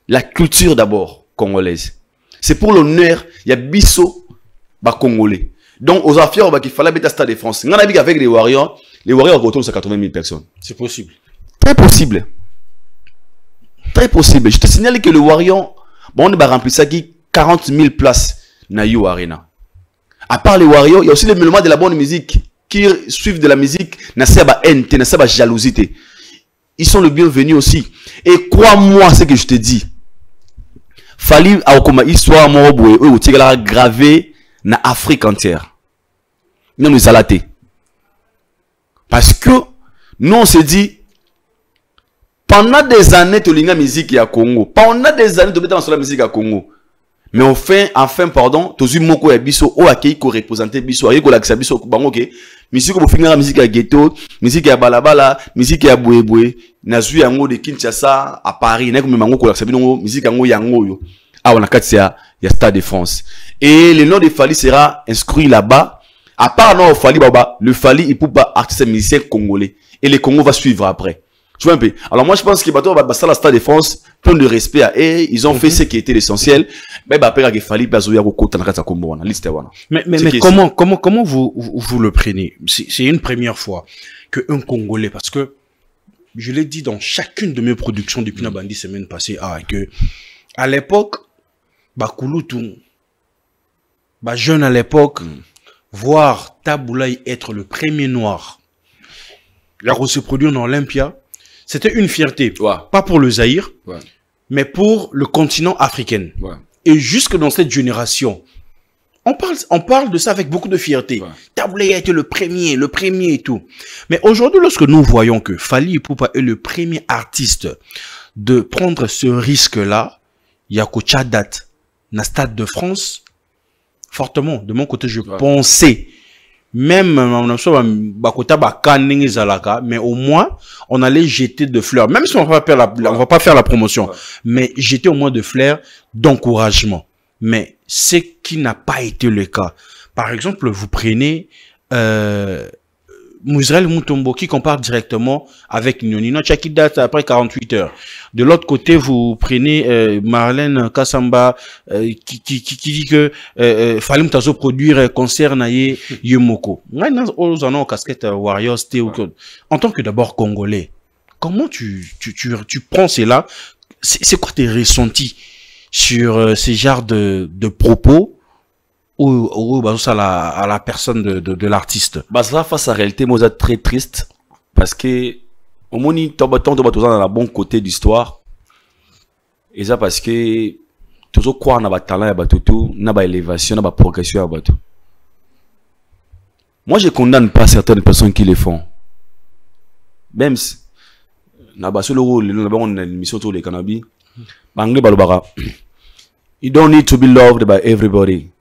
la culture d'abord congolaise. C'est pour l'honneur, il y a biso, congolais. Donc, aux affaires, il fallait mettre à Stade de France. On a dit qu'avec les Warriors retournent à 80 000 personnes. C'est possible. Très possible. Très possible. Je te signale que le Warrior, on a rempli ça qui 40 000 places dans You Arena. À part les Warriors, il y a aussi les mélomanes de la bonne musique qui suivent de la musique, n'a pas haine, n'a pas jalousie. Ils sont le bienvenu aussi. Et crois-moi ce que je te dis. Fallait comme histoire ou tu l'as gravé dans l'Afrique entière. Non, nous alaté. Parce que nous on se dit pendant des années tu linga musique à Congo. Pendant des années tu mettre dans la musique à Congo. Mais enfin pardon, tu as moko ya biso o akei ko représenter biso, ayi ko lakisa biso bango ke musique ko finira musique à ghetto, musique à balabala, musique à bouéboué, na zui yango de Kinshasa à Paris, na ko mango ko lakisa bino musique yango yango yo. Ah on a katia ya Stade de France. Et le nom de Fally sera inscrit là-bas. À part non Fally Baba, le Fally il peut pas artiste musicien congolais et le Congo va suivre après. Tu vois un peu. Alors moi je pense que bateau va la Stade de France plein de respect à eux, ils ont fait ce qui était l'essentiel. Mais après il fallait pas jouer côté dans la Congo na liste wana. Mais comment vous le prenez? C'est une première fois que un Congolais, parce que je l'ai dit dans chacune de mes productions depuis la bandi semaine passée, que à l'époque Bakulutu jeune à l'époque voir Taboulaye être le premier noir à se produire dans Olympia, c'était une fierté. Ouais. Pas pour le Zaïre, ouais, mais pour le continent africain. Ouais. Et jusque dans cette génération, on parle de ça avec beaucoup de fierté. Ouais. Taboulaye a été le premier et tout. Mais aujourd'hui, lorsque nous voyons que Fally Ipupa est le premier artiste de prendre ce risque-là, il y a qu'au date na Stade de France, fortement, de mon côté, je pensais, même, mais au moins, on allait jeter de fleurs, même si on va pas faire la promotion, mais jeter au moins de fleurs d'encouragement. Mais ce qui n'a pas été le cas. Par exemple, vous prenez, Mouzrel Moutombo qui compare directement avec Nonino qui date après 48 heures. De l'autre côté, vous prenez Marlène Kassamba qui dit que Fally Mtazo produire concert naye Yemoko. Nous en casquette Warriors en tant que d'abord Congolais. Comment tu prends cela? C'est quoi tes ressentis sur ces genres de propos? Ou à la personne de l'artiste. Ça face à la réalité, moi, c'est très triste parce que au moins on dans la bonne côté d'histoire. Et ça parce que toujours croire dans le talent, dans l'élévation, dans la progression. Moi, je condamne pas certaines personnes qui le font. Même si on a une émission sur les cannabis, you don't need to be loved by everybody.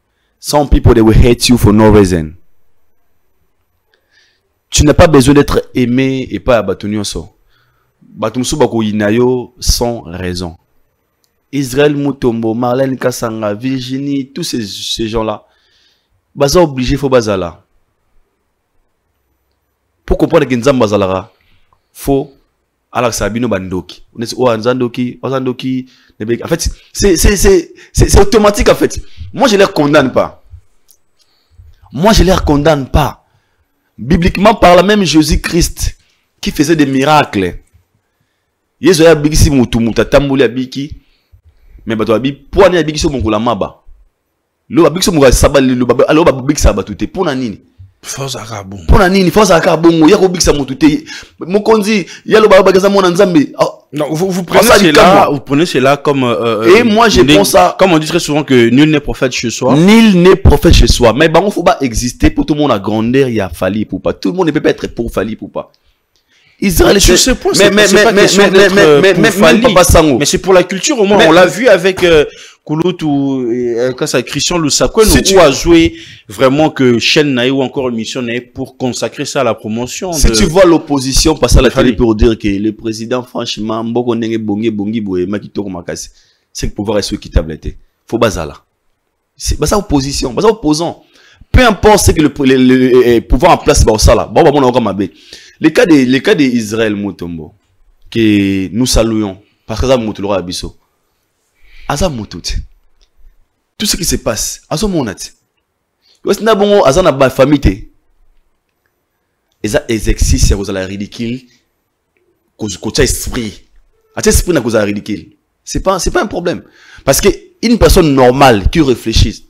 Some people, they will hate you for no reason. Tu n'as pas besoin d'être aimé et pas abattu so. Batumsu bako inayo sans raison. Israël Mutombo, Marlène Kassanga, Virginie, tous ces gens-là. Baza obligé, faut bazala. Pour comprendre que Nzam bazalara, faut alors Sabino Bandoki. Nzandoki. En fait, c'est automatique en fait. Moi, je les condamne pas. Bibliquement parlant, même Jésus-Christ, qui faisait des miracles. Yesu ya bigisi mutu mutatamuli abiki. Mais bato abi poani abiki so mongula maba. Lo abiki so mongula sabali lo baba alo babiki sabatute pona nini? Force akabongo. Pona nini? Force akabongo yako biki samutute. Mokonzi yalo baba bagaza mona nzambe. Non, vous prenez cela comme et moi je pense ça comme on dit très souvent que nul n'est prophète chez soi. Nul n'est prophète chez soi. Mais bon, faut pas exister pour tout le monde à grandeur, il y a Fally Ipupa. Tout le monde ne peut pas être pour Fally Ipupa. Israël, sur ce point, mais c'est pour la culture au moins. On l'a vu avec Koulout ou Christian Lusakwe, où a joué vraiment que chaîne naï ou encore émission naï pour consacrer ça à la promotion. Si tu vois l'opposition passer à la télé pour dire que le président, franchement, c'est que pouvoir est équitable. Faut bazala. C'est ça opposition, ça opposant. Peu importe ce que le pouvoir en place ça là. Les cas d'Israël Mutombo que nous saluons parce que ça Mutolora Abisso. Aza Mutut. Tout ce qui se passe, azo monat. Est-ce na bon azana ba famille eza exercice aux la ridicule côté esprit. Ate esprit na cause ridicule. C'est pas un problème parce que une personne normale qui réfléchit,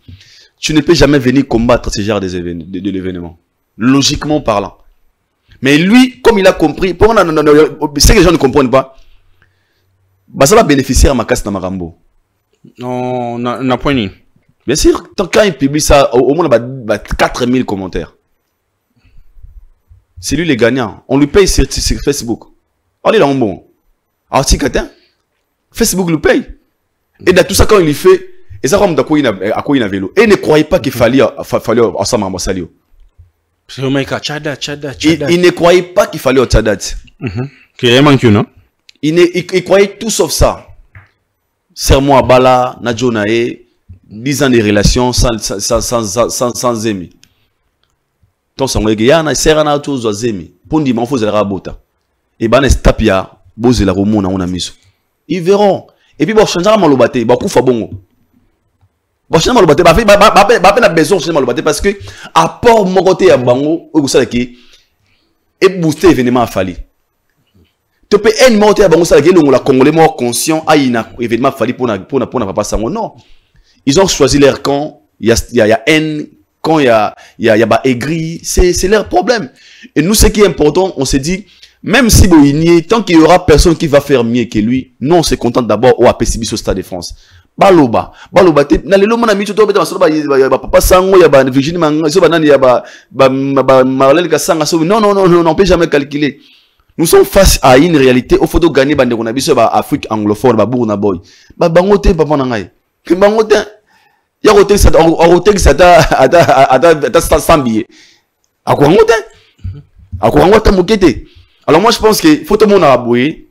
tu ne peux jamais venir combattre ce genre de l'événement. Logiquement parlant. Mais lui, comme il a compris, ce que les gens ne comprennent pas, bah ça va bénéficier à ma casse dans ma rambo. Non, n'a point ni. Bien sûr, quand il publie ça, au moins il y a 4000 commentaires. C'est lui le gagnant. On lui paye sur Facebook. Allez là, on bon. Alors, si quelqu'un, Facebook le paye. Et dans tout ça, quand il fait, et ça, à quoi il a vélo. Et ne croyez pas qu'il fallait ensemble à Massalio. Il ne croyait pas qu'il fallait au Tchadat. Il croyait tout sauf ça. Serre-moi à Bala, Nadjonae, 10 ans de relations sans amis. Ton sang, il y a un serrana tous aux amis. Pour dire, il faut la rabota. Et ben, c'est tapia, bose la romona, on a mis. Ils verront. Et puis, bon, changer à malobate, bah, coup fabongo. Bon, je n'ai pas besoin de parce que, à part mon côté à Bango, vous savez qui est boosté événement à Fali. Tu peux un monter à Bango, ça qui est le Congolais moins conscient à un événement à Fali pour papa Sango. Non. Ils ont choisi leur camp, il y a haine, quand il y a aigri, c'est leur problème. Et nous, ce qui est important, on s'est dit, même si tant qu'il y aura personne qui va faire mieux que lui, nous, on se contente d'abord au APCB au Stade de France. Baloba na lelo mona mitu to beta masoba papa sango ya ba Virginie Manga so banani ya ba Marlène Kasanga so non on peut jamais calculer. Nous sommes face à une réalité au photo gagner bande ko na biso ba Afrique anglophone ba Burna Boy ba bangote papa na ngai ke bangote ya roté ça ata sambié akoangote mokete. Alors moi je pense que photo mona aboyer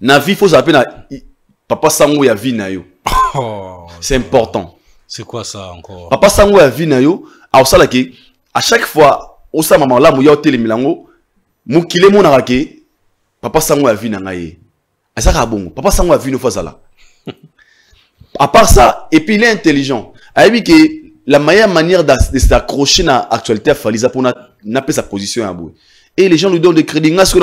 na vie faut s'appeler na papa sango ya vie na yo. Oh, c'est important. C'est quoi ça encore? Papa sango ya vie na yo, alors ça là que à chaque fois au sa maman là mou ya télé milango, mou kile mon arake, papa sango ya vie na ngai. À ça ka bon, papa sango ya vie no fois ça là. À part ça, et puis il est intelligent. A dit que la meilleure manière de s'accrocher à l'actualité à Falisa pour n'a sa position à bout. Et les gens lui donnent des crédits. Parce que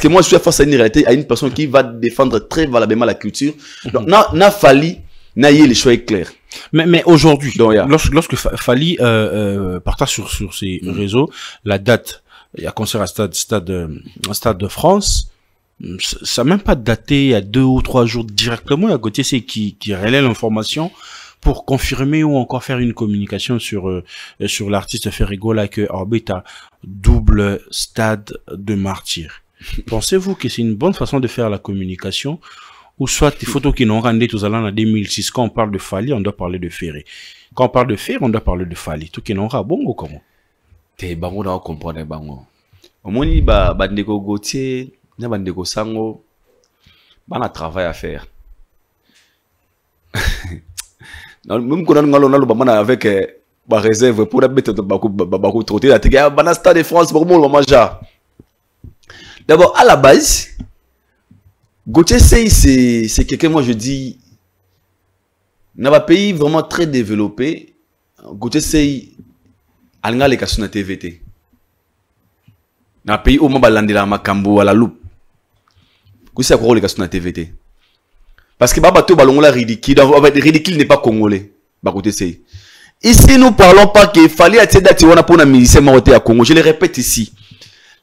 moi, je suis face à une réalité, à une personne qui va défendre très valablement la culture. Donc, n'a fallu, n'a y les choix clairs. Mais aujourd'hui, lorsque Fali partage sur ses réseaux, la date, il y a concert à Stade de France, ça n'a même pas daté il y a 2 ou 3 jours directement. Il y a Gauthier qui relaie l'information pour confirmer ou encore faire une communication sur l'artiste Ferrigo là que Orbita double Stade de Martyrs. Pensez-vous que c'est une bonne façon de faire la communication ou soit des photos qui n'ont rendu tous en 2006 quand on parle de Fali on doit parler de Ferré. Quand on parle de Ferré on doit parler de Fali. Tout qui n'ont pas bon ou comment? T'es bango dans comprendre bango. Au moins il ba bandeko Gauthier, na bandeko Sango, ban a travail à faire. Même quand on a avec ma réserve pour la mettre beaucoup trop tôt, la Stade de France pour moi manger. D'abord à la base, Gauthier c'est quelqu'un moi je dis dans un pays vraiment très développé, Gauthier c'est alanga les casses na TVT. Dans un pays où on va lander la makambo à la loupe. Gauthier a quoi les casses na TVT. Parce que Babato Balongola ridicule, ridicule n'est pas congolais. Ici, nous parlons pas qu'il fallait être dati wana pour na musicien maroté à Congo. Je le répète ici.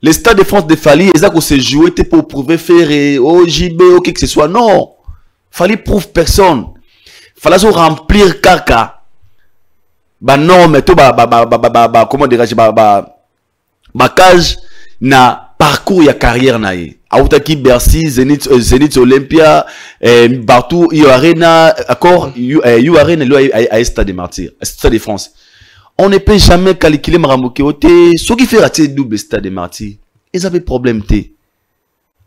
Le Stade de France de Fali, ils ont se joué pour prouver faire JB ou qui que ce soit. Non. Fali prouve personne. Fallait remplir caca. Non, mais tout comment dirais-je cage na parcours ya carrière nae autaki Bercy Zenith Olympia partout you arena accord you arena à Stade des Martyrs Stade de France. On ne peut jamais calculer Maramoke Ote ce qui fait rater double Stade des Martyrs ils avaient problème té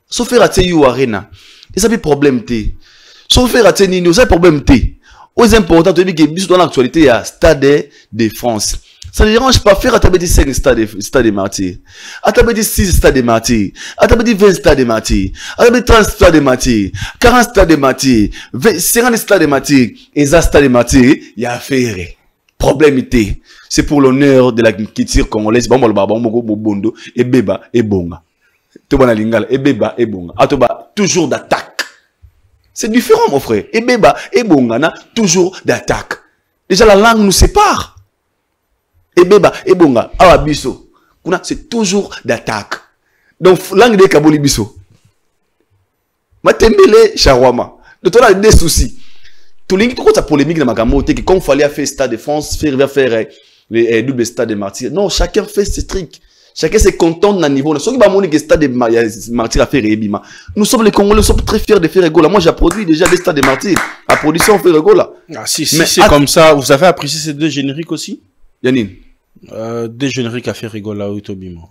sauf faire rater you arena ils avaient problème té sauf faire rater Nino ils avaient problème té aux importants de dire que dans l'actualité il y a Stade de France. Ça ne dérange pas faire à taper 5 stades de martyrs, à taper 6 stades de martyrs, à taper 20 stades de martyrs, à taper 30 stades de martyrs, 40 stades de martyrs, 50 stades de martyrs, et ça stades de martyrs, il y a affaire. Problème était, c'est pour l'honneur de la culture congolaise, bon, bondo, et beba, et bonga. Toba lingala, et beba, et bonga. Atoba, toujours d'attaque. C'est différent, mon frère. Et beba, et bonga, toujours d'attaque. Déjà, la langue nous sépare. Et beba, et bonga, awa biso. C'est toujours d'attaque. Donc, langue de Kaboli biso. Matembele, Charwama. Donc, on a des soucis. Tout le monde, tout ça polémique dans ma gamme, que quand il fallait faire Stade de France, faire les doubles Stades de Martyrs. Non, chacun fait ses trucs. Chacun se contente d'un niveau. Ceux qui vont dire que Stade de Martyrs a fait Rebima. Nous sommes les Congolais, nous sommes très fiers de faire Regola. Moi, j'ai produit déjà des Stades de Martyrs. À production, on fait Regola. Ah, si c'est comme ça, vous avez apprécié ces deux génériques aussi? Yannin. Des génériques à faire Regola ou Tobima.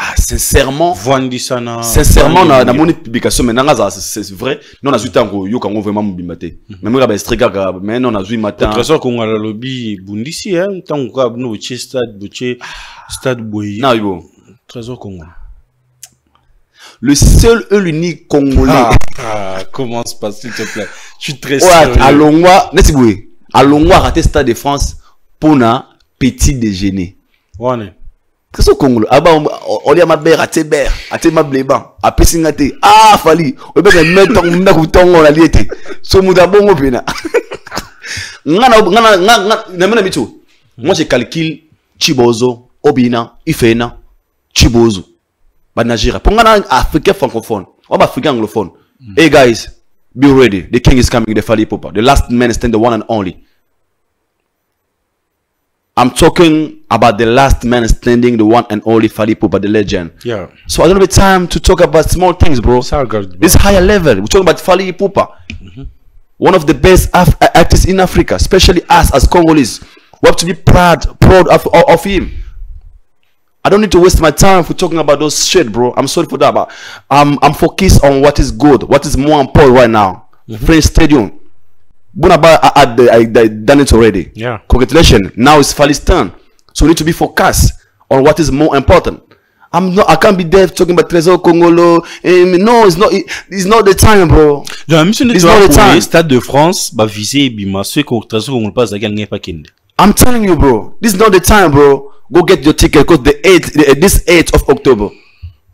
Ah, sincèrement. Sincèrement, dans mon publication, maintenant, c'est vrai. Nous, on a vu tant que yo, quand on vraiment mobimate. Mais moi, mais on a vu matin. De toute façon, quand on a le lobby, Bundisi, hein, tant qu'on a nous, stade Boyi. Non, bon. Trésor Congo. Le seul et l'unique Congolais. Commence pas, s'il te plaît. Je suis très sérieux. Allongwa, n'est-ce pas? Allongwa raté Stade de France pour un petit déjeuner. Ouais. Trésor Congolais. Ah bah, on y a ma bère, à tes bères, à tes ma bléban, à Pessingate. Ah, Fali. On peut mettre on a lié. So mouda bongo pena. Moi, je calcule Chibozo, Obina, Ifena, Chibozo. Banajira. Pour un Africain francophone, ou un Africain anglophone. Hey guys, be ready. The king is coming, the Fali Poupa. The last man stand, the one and only. I'm talking about the last man standing, the one and only Fali Poupa, the legend. Yeah. So I don't have time to talk about small things, bro. It's higher level. We're talking about Fali Poupa. One of the best artists in Africa, especially us as Congolese. We have to be proud of him. I don't need to waste my time for talking about those shit, bro. I'm sorry for that, but I'm focused on what is good, what is more important right now. French Stadium. Bunaba I done it already. Yeah. Congratulations. Now it's Fali's turn. So we need to be focused on what is more important. I can't be there talking about Trésor Congolo. No, it's not the time, bro. It's not the time. Stade de France, bah visé bima ceux qui Trésor Congolo pas à gagner pas kende. I'm telling you, bro. This is not the time, bro. Go get your ticket because this 8th of October.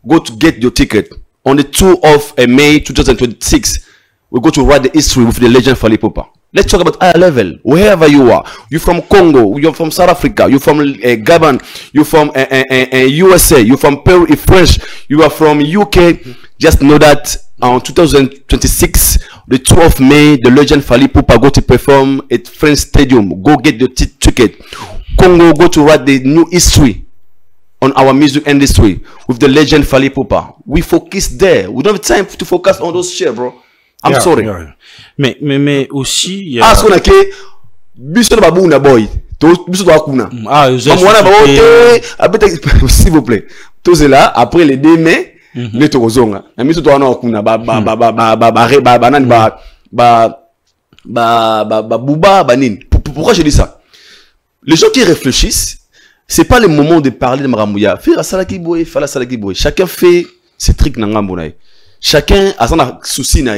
Go to get your ticket on the 2 of May 2026. We're going to write the history with the legend Fali Poupa. Let's talk about higher level. Wherever you are, you're from Congo, you're from South Africa, you're from Gabon, you're from USA, you're from Peru, French, you are from UK. Just know that on 2026, the 2 of May, the legend Fali Poupa go to perform at French Stadium. Go get your ticket. Congo go to write the new history on our music industry with the legend Fali Poupa. We focus there. We don't have time to focus on those shit, bro. I'm sorry. Yeah. Mais aussi, il y a... Ah, ce qu'on a que... Biso na babu na boy. Biso doit kuna. Ah, s'il vous plaît. Tout cela, après les 2 mai, les tokozonga. Na biso doit na kuna. Bouba, banin. Pourquoi je dis ça? Les gens qui réfléchissent, c'est pas le moment de parler de Maramouya. Faire salaki boy, fala salaki boy. Chacun fait ses trucs na ngambo na. Chacun a son souci na.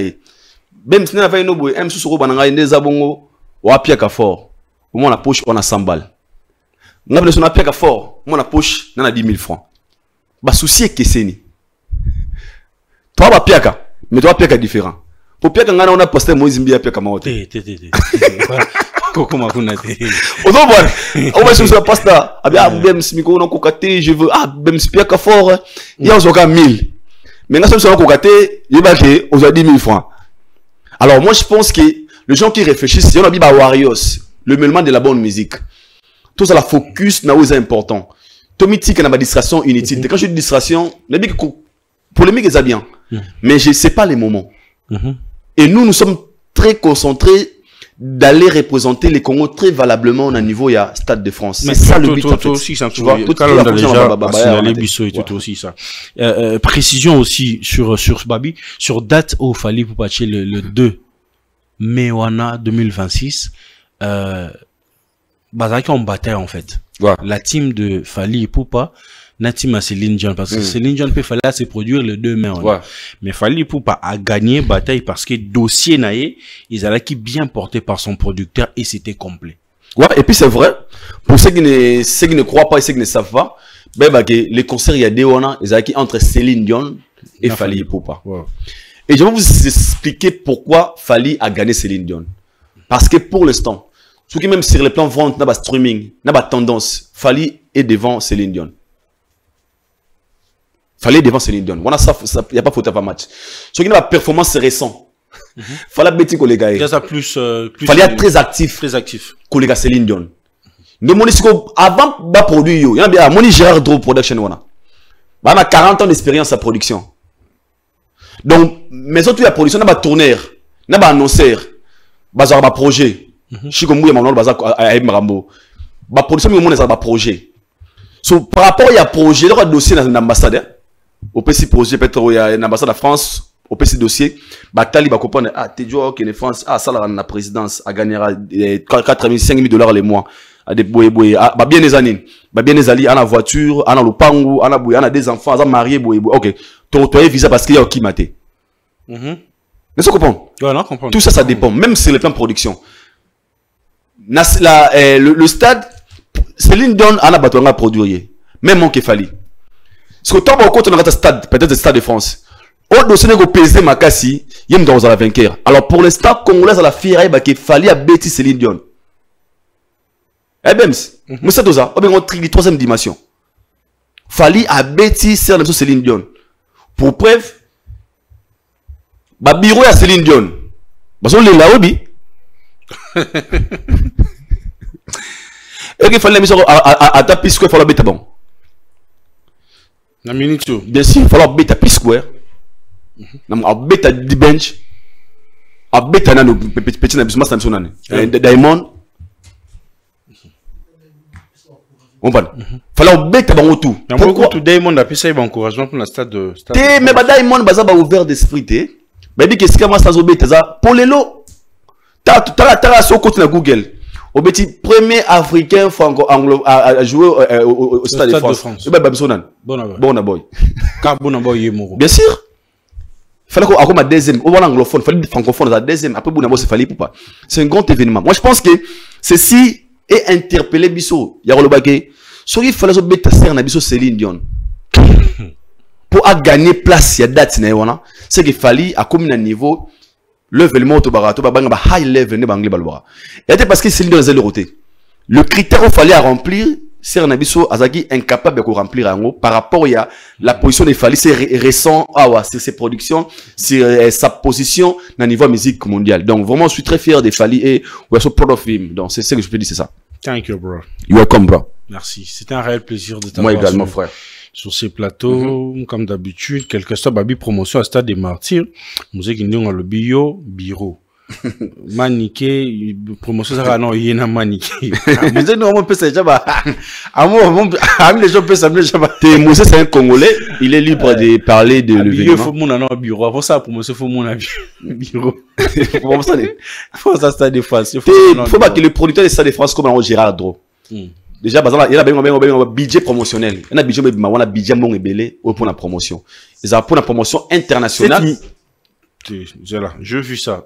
Même si on a fait une boue, même si on a fait des abongos, on a pied à fort. Au moins, on a poche, on a 100 balles. On a pied à fort, on a poche, on a 10 000 francs. Bah, souci est que c'est ni. Toi, bah, pied à, mais toi, pied à différent. Pour pied à, on a posté Moïse Mbia pied à maote. Comment on a dit? On va voir. On va sur la pasta. Ah bien, même si on a cocaté, je veux, même si pied à fort, il y a encore 1000. Mais là, si on a cocaté, il va que, on a 10 000 francs. Alors moi je pense que les gens qui réfléchissent, si on a dit Warriors, le mêlement de la bonne musique, tout ça la focus na où est important. Tomiti qui a ma distraction inutile. Quand je dis distraction, polémique est bien. Mais je sais pas les moments. Et nous sommes très concentrés d'aller représenter les Congo très valablement au niveau il y a Stade de France. C'est ça le but en fait. Aussi, ça, tu vois, aussi ça. Précision aussi sur Babi, sur date où Fally Ipupa le 2 mai 2026. Bazaki en bataille en fait. La team de Fally Ipupa, la team à Céline Dion, parce que Céline Dion peut falloir se produire le 2 mai. Mais Fally Ipupa a gagné bataille parce que dossier naïe, ils allaient qui bien porté par son producteur et c'était complet. Ouais, et puis c'est vrai, pour ceux qui ne croient pas et ceux qui ne savent pas, les concerts il y a des ils allaient qui entre Céline Dion et Fally Ipupa. Et je vais vous expliquer pourquoi Fally a gagné Céline Dion. Parce que pour l'instant, ce qui même sur le plan vente, n'a pas streaming, n'a pas tendance, Fally est devant Céline Dion. Fally est devant Céline Dion. On a ça, il n'y a pas faute à pas match. Ce qui n'a pas performance récent. Fally bêti collègue. Fally est très actif. Collègue Céline Dion. De mon avant bas produit yo, il y a bien mon Gérard Dro production wana. Bah on a 40 ans d'expérience à production. Donc mais surtout la production n'a pas tourneur, n'a pas annonceur, bazar ba projet. Chikombu ya manon bazar à Mrambo. Ba production mi mon ça ba projet. So par rapport à projet, le dossier dans l'ambassade. Au petit projet peut-être il y a une ambassade de France, au petit dossier, ba tali ba comprendre t'es joueur que la France ça la présidence a gagnera 45 000 $ les mois. Des boye ba bien des années ba bien des alliés en la voiture en le pangu en a des enfants en marié boye OK ton visa parce qu'il y a qui maté mais ça comprend tout ça dépend même sur le plan de production le stade Céline Dion en a battu en produire même mon Fally ce que toi quand on a un stade peut-être le Stade de France au dossier nego peser makasi yem dans la vainqueur alors pour le stade congolais à la fière ba que Fally a bêti Céline Dion. Eh bien, mais c'est tout ça. On a une troisième dimension. Fally a bêti Céline Dion. Pour preuve, bureau à Céline Dion. Parce qu'on est là, oui. Et qu'il fallait mettre à ta piste, il fallait mettre bon. La minute. Bien sûr, il fallait mettre à piste square. À mettre à bench. À mettre à nos petits nations. Diamond. On va. Fallait bête à tout. Pourquoi tout Diamond a pu ça encouragement pour le stade de mais Diamond baza ba ouvert d'esprit té. Mais dit que ce que ça obé ça pour les lots. T'as sur côté na Google. Au petit premier africain franco-anglo à jouer au stade de France. Bah Babsonan. Bon boy. Car bon boy yemoro. Bien sûr. Fallait qu'on a deuxième au anglophone, fallait francophone la deuxième après bon c'est Fally Ipupa. C'est un grand événement. Moi je pense que ceci et interpeller Bisso. Il y a le baguette. Ce qu'il fallait mettre à na Bisso Céline Dion. Pour gagner place, il y a date, c'est qu'il fallait à combien de niveau level au barato, high level, et c'est parce que Céline Dion a le roté. Le critère qu'il fallait remplir, c'est un Bisso Azaki incapable de remplir en haut par rapport à la position de Fally, c'est récent, sur ses productions, sur sa position dans le niveau musique mondiale. Donc vraiment, je suis très fier de Fally et we're so proud of him. Donc c'est ce que je peux dire, c'est ça. Thank you, bro. You're welcome, bro. Merci. C'était un réel plaisir de t'avoir. Moi également, frère. Sur ces plateaux, comme d'habitude, quelque soit babi promotion à Stade des Martyrs, musique qui nous le bureau. Maniqué, promotion ça non, il y a maniqué. Mais non, on peut se dire les gens peuvent s'amener T'es Moussa, c'est un Congolais, il est libre de parler de l'événement. Il faut mon bureau. Avant ça, promotion faut mon bureau. Faut ça Stade de France. Il faut pas que le producteur de Stade de France comme Gérard Dro. Déjà, il y a un budget promotionnel. Il y a un budget mon ébélé pour la promotion. Ils ont pour la promotion internationale. Je vu ça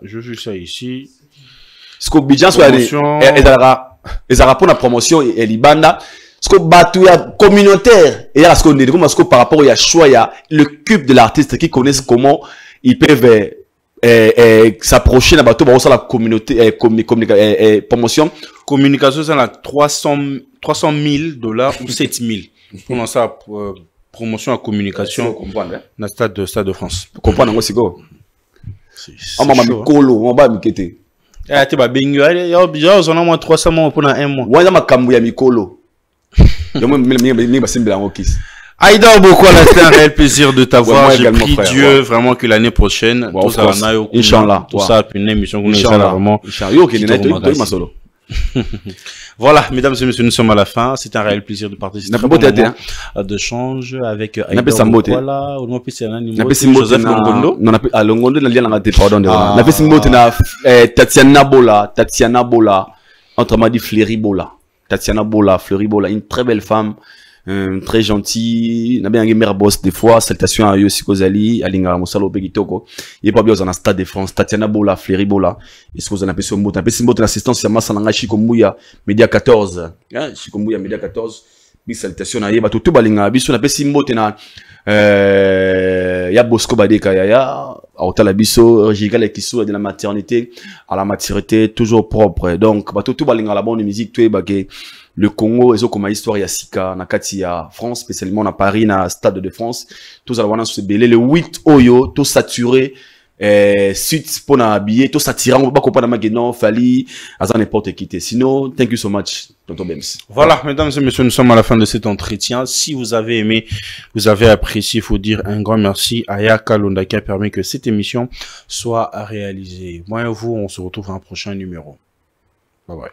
ici. Ce que budget soit ils ont pour la promotion et l'Ibanda. Ce que batu communautaire et là ce qu'on est comme ce que par rapport à choix il y a le cube de l'artiste qui connaissent comment ils peuvent s'approcher d'un bateau pour la communauté promotion. Communication c'est là 300 000 $ ou 7 000 pour lancer promotion à communication dans le stade de France. Comprendre moi c'est go. On m'a mikolo, on va mikete. Tu vas bingo, il y a 300 mois pour un mois. Ouais, ma kambu ya mikolo. Aïda Bokwala, c'est un réel plaisir de t'avoir. J'ai pris Dieu vraiment que l'année prochaine, Inch'Allah, tout ça, une émission vraiment. Voilà, mesdames et messieurs, nous sommes à la fin. C'est un réel plaisir de participer de change avec Aïda Bokwala. Joseph Longondo. Non, Longondo, Tatiana Bola, autrement dit Fleury Bola. Tatiana Bola, Fleury Bola, une très belle femme. Très gentil, n'a bien mère boss des fois. Salutations à Yossi Kozali, à Lingara Moussalo Begitoko. Il est pas bien dans un stade de France. Tatiana Bola, Fleury Bola. Est-ce que vous en avez ce mot? Un peu symbole de l'assistance, il y a Massananga Chikombuya, Média 14. Chikombuya, Média 14. Big salutations à Yeba, tout balinga. Biso, un peu symbole ya Bosco Badeka ya Aotala Biso, Rigal qui de la maternité à la maturité, toujours propre. Donc, tout balinga la bonne musique, tout est le Congo, ils ont comme histoire ya Sika, Nakati ya France, spécialement à Paris, na Stade de France. Tous à la se belé, le 8 Oyo, tout saturé, suite pour na habiller, tout saturé, on va pas comprendre maintenant, Fali, à n'importe qui. Sinon, thank you so much, Tonton Bems. Voilà, mesdames et messieurs, nous sommes à la fin de cet entretien. Si vous avez aimé, vous avez apprécié, il faut dire un grand merci à Yaka Londa qui a permis que cette émission soit réalisée. Moi et vous, on se retrouve à un prochain numéro. Bye bye.